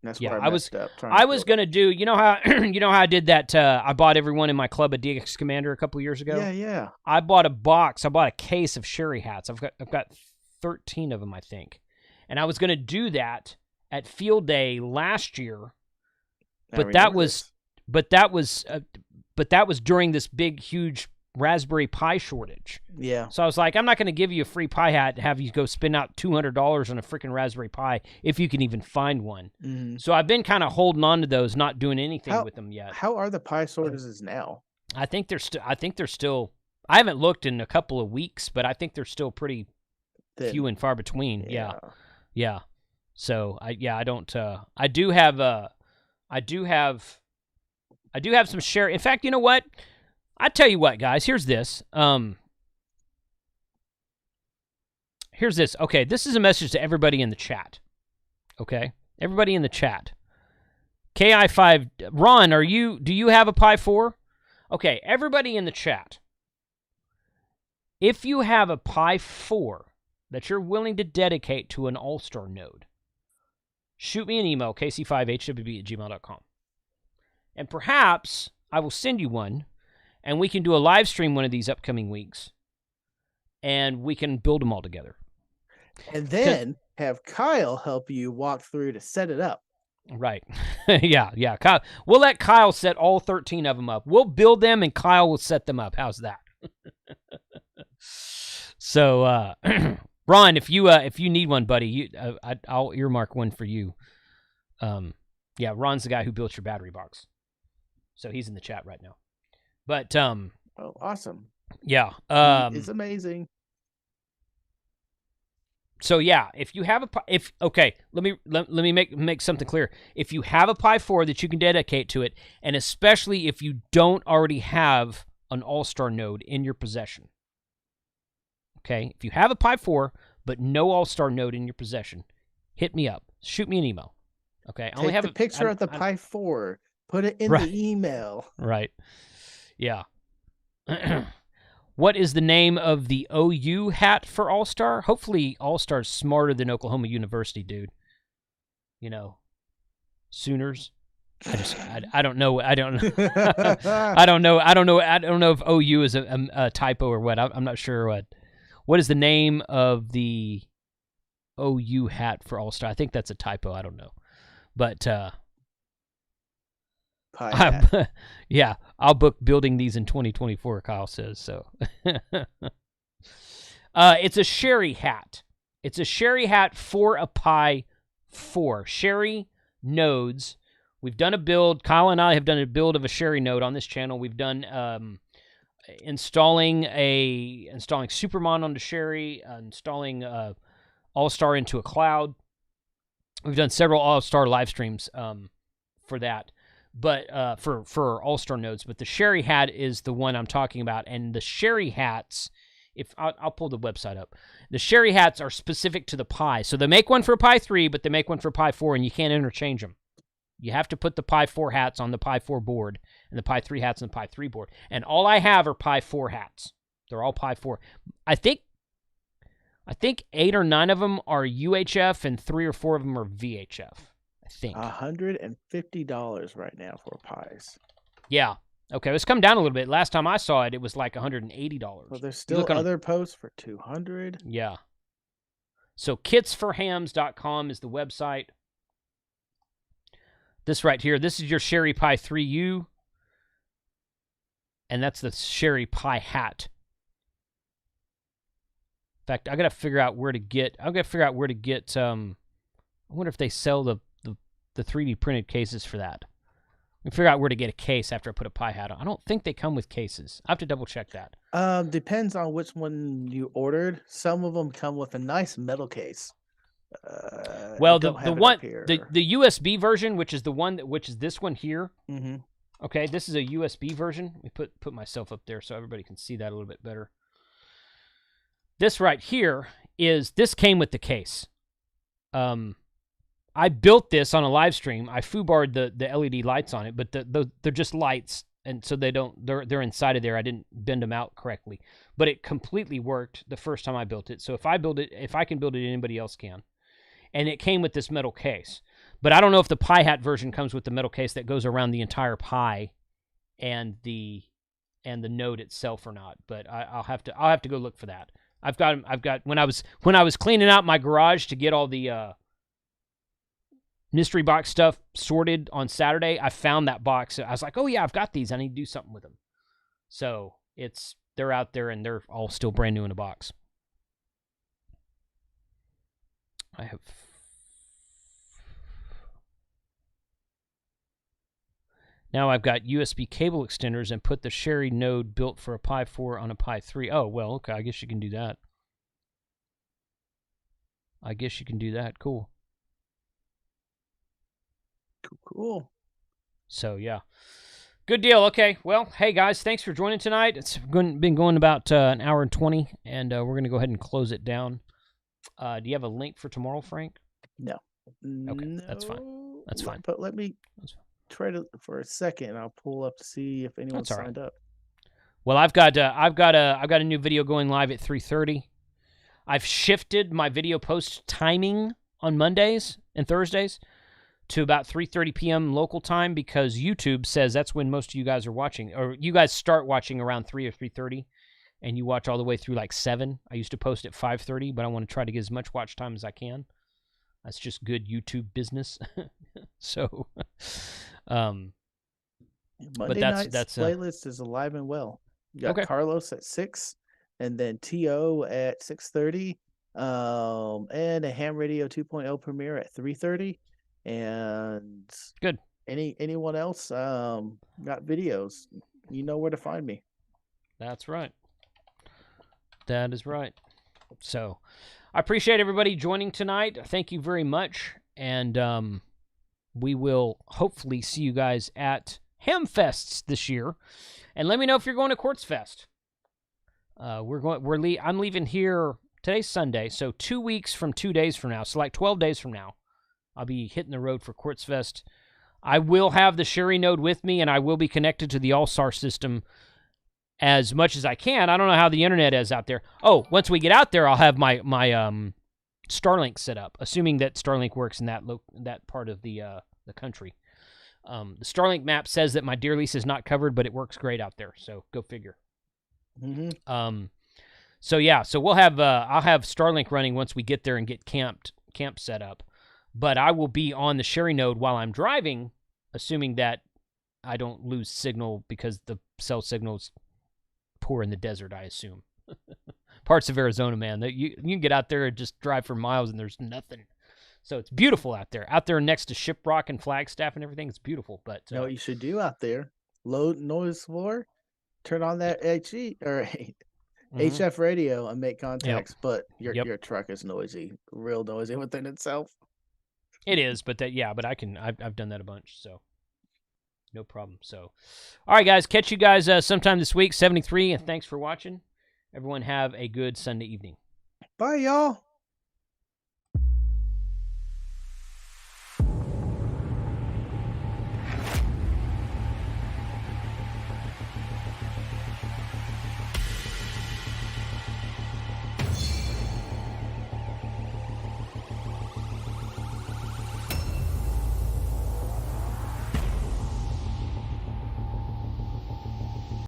That's where I messed up.
I was gonna do. You know how I did that. I bought everyone in my club a DX Commander a couple years ago.
Yeah.
I bought a box. I bought a case of Sherry hats. I've got 13 of them, I think, and I was gonna do that at Field Day last year, but that was during this big, huge Raspberry Pi shortage.
Yeah.
So I was like, I'm not going to give you a free Pi hat and have you go spend out $200 on a freaking Raspberry Pi if you can even find one.
Mm-hmm.
So I've been kind of holding on to those, not doing anything with them yet.
How are the Pi shortages now?
I think they're still. I haven't looked in a couple of weeks, but I think they're still pretty few and far between. Yeah. So I don't. I do have some share. In fact, you know what? I tell you what, guys. Here's this. Okay, this is a message to everybody in the chat. Okay, everybody in the chat. KI5 Ron, do you have a Pi 4? Okay, everybody in the chat. If you have a Pi 4 that you're willing to dedicate to an All-Star node, shoot me an email, kc5hwb@gmail.com. And perhaps I will send you one, and we can do a live stream one of these upcoming weeks, and we can build them all together.
And then have Kyle help you walk through to set it up.
Right. yeah. Kyle, we'll let Kyle set all 13 of them up. We'll build them, and Kyle will set them up. How's that? So, Ron, if you need one, buddy, I'll earmark one for you. Yeah, Ron's the guy who built your battery box, so he's in the chat right now. But
oh, awesome.
Yeah,
it's amazing.
So yeah, if you have let me make something clear. If you have a Pi 4 that you can dedicate to it, and especially if you don't already have an All-Star node in your possession. Okay, if you have a Pi 4 but no All-Star node in your possession, hit me up. Shoot me an email. Okay,
I only have a picture of the Pi 4. Put it in the email.
Right. Yeah. What is the name of the OU hat for All-Star? Hopefully All-Star's smarter than Oklahoma University, dude. You know, Sooners. I don't know. I don't know if OU is a typo or what. I'm not sure what is the name of the OU hat for All-Star. I think that's a typo. I don't know. But yeah, I'll book building these in 2024, Kyle says. So it's a Sherry hat. It's a Sherry hat for a Pi 4. Sherry nodes. We've done a build. Kyle and I have done a build of a Sherry node on this channel. We've done installing Supermon onto Sherry, installing All-Star into a cloud. We've done several All-Star live streams for that. But for All-Star nodes, but the Sherry hat is the one I'm talking about, and the Sherry hats, if I'll pull the website up, the Sherry hats are specific to the Pi. So they make one for Pi 3, but they make one for Pi 4, and you can't interchange them. You have to put the Pi 4 hats on the Pi 4 board, and the Pi 3 hats on the Pi 3 board. And all I have are Pi 4 hats. They're all Pi 4. I think 8 or 9 of them are UHF, and 3 or 4 of them are VHF. I think
$150 right now for Pis.
Yeah. Okay, it's come down a little bit. Last time I saw it, it was like $180.
Well, there's still other posts for $200.
Yeah. So kitsforhams.com is the website. This right here, this is your Sherry Pi 3U, and that's the Sherry Pi hat. In fact, I gotta figure out where to get. I wonder if they sell the 3D printed cases for that. I figure out where to get a case after I put a Pi hat on. I don't think they come with cases. I have to double check that.
Depends on which one you ordered. Some of them come with a nice metal case.
Well, the USB version, which is this one here.
Mm-hmm.
Okay, this is a USB version. Let me put myself up there so everybody can see that a little bit better. This right here this came with the case. I built this on a live stream. I foobarred the LED lights on it, but they're just lights, and so they're inside of there. I didn't bend them out correctly, but it completely worked the first time I built it. So if I can build it, anybody else can. And it came with this metal case, but I don't know if the Pi hat version comes with the metal case that goes around the entire Pi and the node itself or not. But I'll have to go look for that. I've got when I was cleaning out my garage to get all the mystery box stuff sorted on Saturday, I found that box. I was like, oh yeah, I've got these. I need to do something with them. So they're out there and they're all still brand new in a box. Now I've got USB cable extenders and put the Sherry node built for a Pi 4 on a Pi 3. Oh, well, okay. I guess you can do that. Cool.
Cool.
So, yeah. Good deal. Okay. Well, hey, guys, thanks for joining tonight. It's been going about an hour and 20, and we're going to go ahead and close it down. Do you have a link for tomorrow, Frank?
No.
Okay, no. That's fine. That's fine.
But let me try to for a second. I'll pull up to see if anyone signed up.
Well, I've got a new video going live at 3:30. I've shifted my video post timing on Mondays and Thursdays to about 3:30 p.m. local time because YouTube says that's when most of you guys are watching, or you guys start watching around 3 or 3:30, and you watch all the way through like 7. I used to post at 5:30, but I want to try to get as much watch time as I can. That's just good YouTube business. So,
Monday night's playlist is alive and well. You got Carlos at 6, and then TO at 6:30, and a Ham Radio 2.0 premiere at 3:30, and
good.
Anyone else got videos? You know where to find me.
That's right. That is right. So, I appreciate everybody joining tonight. Thank you very much, and we will hopefully see you guys at Hamfests this year, and let me know if you're going to QuartzFest. I'm leaving here. Today's Sunday, so 2 weeks from 2 days from now, so like 12 days from now, I'll be hitting the road for QuartzFest. I will have the Sherry node with me, and I will be connected to the All-Star system as much as I can. I don't know how the internet is out there. Oh, once we get out there, I'll have my Starlink set up, assuming that Starlink works in that part of the country. The Starlink map says that my deer lease is not covered, but it works great out there. So go figure.
Mm-hmm.
So yeah, so we'll have I'll have Starlink running once we get there and get camp set up. But I will be on the Sherry node while I'm driving, assuming that I don't lose signal because the cell signal's poor in the desert, I assume. Parts of Arizona, man, that you can get out there and just drive for miles and there's nothing. So it's beautiful out there. Out there next to Shiprock and Flagstaff and everything, it's beautiful. But
you know what you should do out there? Load noise floor, turn on that HF radio and make contacts. Yep. But your truck is noisy, real noisy within itself.
It is, but I've done that a bunch, so no problem. So, all right, guys, catch you guys sometime this week, 73, and thanks for watching. Everyone have a good Sunday evening.
Bye, y'all.